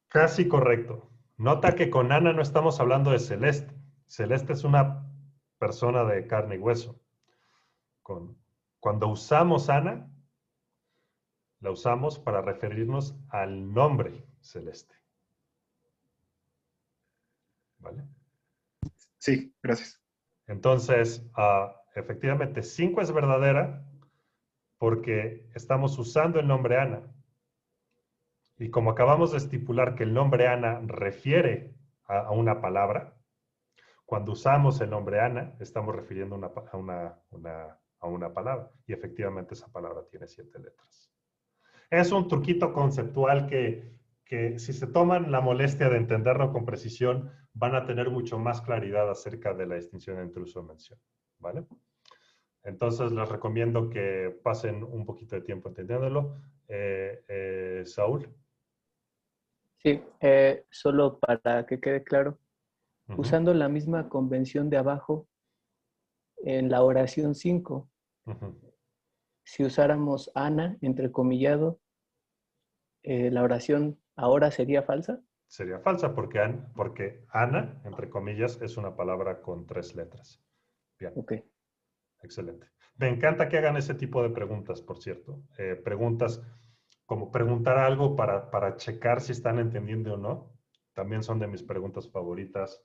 Casi correcto. Nota que con Ana no estamos hablando de Celeste. Celeste es una persona de carne y hueso. Cuando usamos Ana, la usamos para referirnos al nombre Celeste. ¿Vale? Sí, gracias. Entonces, efectivamente, 5 es verdadera porque estamos usando el nombre Ana. Y como acabamos de estipular que el nombre Ana refiere a una palabra, cuando usamos el nombre Ana, estamos refiriendo a una palabra. Y efectivamente esa palabra tiene 7 letras. Es un truquito conceptual que si se toman la molestia de entenderlo con precisión, van a tener mucho más claridad acerca de la distinción entre uso y mención, ¿vale? Entonces, les recomiendo que pasen un poquito de tiempo entendiéndolo. Saúl. Sí, solo para que quede claro, usando la misma convención de abajo, en la oración 5, si usáramos Ana, entrecomillado, la oración ahora sería falsa. Sería falsa porque Ana, entre comillas, es una palabra con 3 letras. Bien. Ok. Excelente. Me encanta que hagan ese tipo de preguntas, por cierto. Preguntas como preguntar algo para checar si están entendiendo o no. También son de mis preguntas favoritas.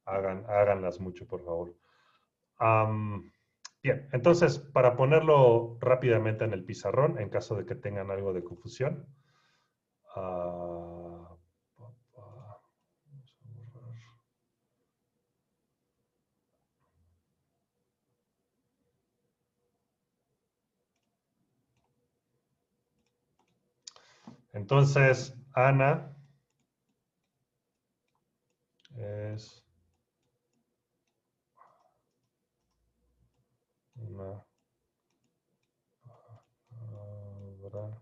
Háganlas mucho, por favor. Bien, entonces, para ponerlo rápidamente en el pizarrón, en caso de que tengan algo de confusión. Entonces, Ana es una palabra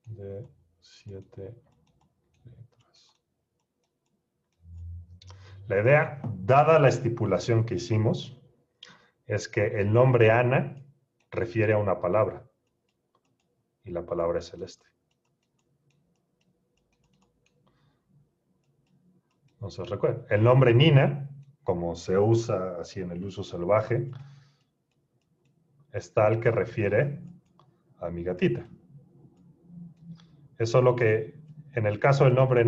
de 7 letras. La idea, dada la estipulación que hicimos, es que el nombre Ana refiere a una palabra. Y la palabra es celeste. Entonces, recuerden, el nombre Nina, como se usa así en el uso salvaje, es tal que refiere a mi gatita. Es solo que en el caso del nombre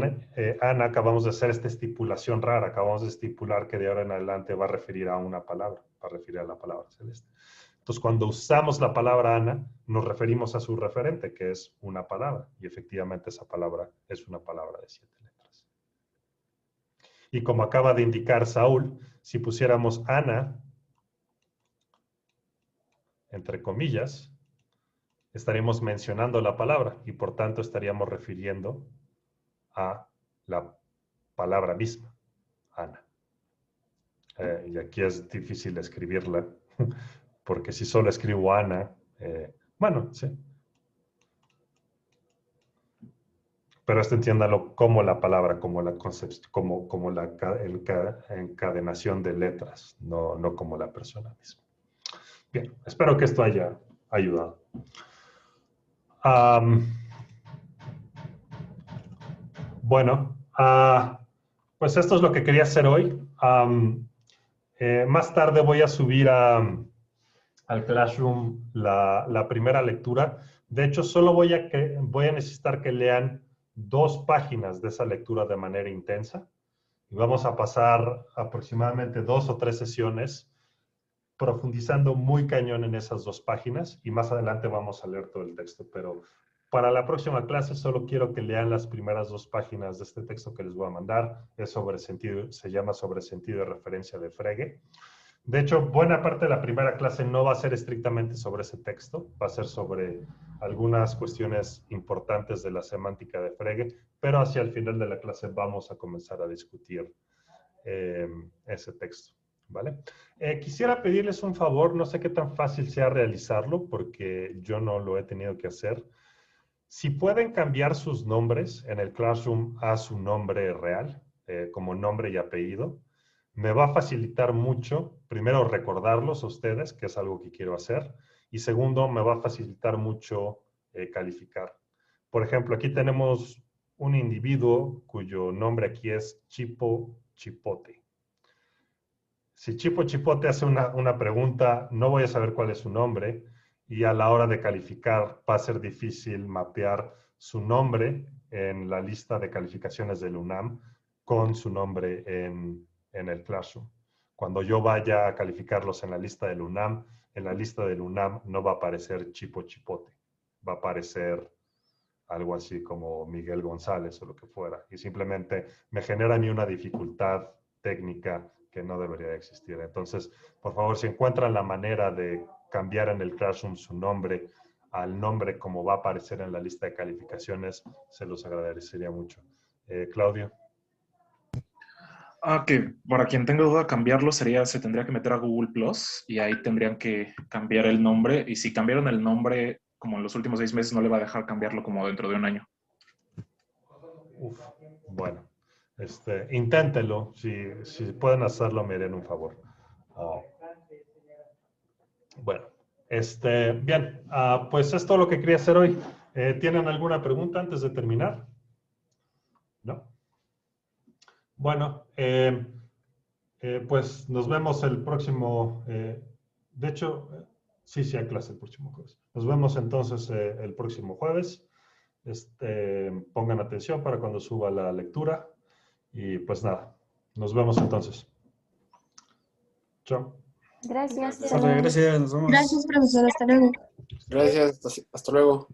Ana acabamos de hacer esta estipulación rara. Acabamos de estipular que de ahora en adelante va a referir a una palabra, va a referir a la palabra celeste. Entonces, cuando usamos la palabra Ana, nos referimos a su referente, que es una palabra. Y efectivamente esa palabra es una palabra de 7 letras. Y como acaba de indicar Saúl, si pusiéramos Ana, entre comillas, estaríamos mencionando la palabra y por tanto estaríamos refiriendo a la palabra misma, Ana. Y aquí es difícil escribirla, porque si solo escribo Ana, bueno, sí. Pero esto entiéndalo como la palabra, como la como la encadenación de letras, no como la persona misma. Bien, espero que esto haya ayudado. Bueno, pues esto es lo que quería hacer hoy. Más tarde voy a subir al Classroom la primera lectura. De hecho, solo voy a necesitar que lean 2 páginas de esa lectura de manera intensa. Y vamos a pasar aproximadamente 2 o 3 sesiones profundizando muy cañón en esas 2 páginas. Y más adelante vamos a leer todo el texto. Pero para la próxima clase solo quiero que lean las primeras 2 páginas de este texto que les voy a mandar. Se llama Sobre sentido de referencia de Frege. De hecho, buena parte de la primera clase no va a ser estrictamente sobre ese texto, va a ser sobre algunas cuestiones importantes de la semántica de Frege, pero hacia el final de la clase vamos a comenzar a discutir ese texto, ¿vale? Quisiera pedirles un favor, no sé qué tan fácil sea realizarlo, porque yo no lo he tenido que hacer. Si pueden cambiar sus nombres en el Classroom a su nombre real, como nombre y apellido, me va a facilitar mucho, primero, recordarlos a ustedes, que es algo que quiero hacer, y segundo, me va a facilitar mucho calificar. Por ejemplo, aquí tenemos un individuo cuyo nombre aquí es Chipo Chipote. Si Chipo Chipote hace una pregunta, no voy a saber cuál es su nombre, y a la hora de calificar va a ser difícil mapear su nombre en la lista de calificaciones del UNAM con su nombre en el Classroom. Cuando yo vaya a calificarlos en la lista del UNAM no va a aparecer Chipo Chipote, va a aparecer algo así como Miguel González o lo que fuera. Y simplemente me genera a mí una dificultad técnica que no debería de existir. Entonces, por favor, si encuentran la manera de cambiar en el Classroom su nombre al nombre como va a aparecer en la lista de calificaciones, se los agradecería mucho. Claudio. Que para quien tenga duda cambiarlo se tendría que meter a Google Plus y ahí tendrían que cambiar el nombre. Y si cambiaron el nombre como en los últimos 6 meses, no le va a dejar cambiarlo como dentro de un año. Uf, bueno, inténtelo. Si pueden hacerlo, me harían un favor. Bueno, bien, pues es todo lo que quería hacer hoy. ¿Tienen alguna pregunta antes de terminar? ¿No? Bueno, pues nos vemos el próximo, de hecho, sí hay clase el próximo jueves. Nos vemos entonces el próximo jueves. Pongan atención para cuando suba la lectura. Y pues nada, nos vemos entonces. Chao. Gracias. Gracias, nos vemos. Gracias, profesor. Hasta luego. Gracias, hasta luego.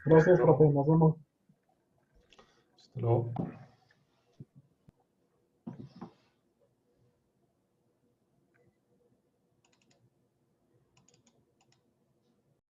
Gracias, profe. Nos vemos. Hasta luego.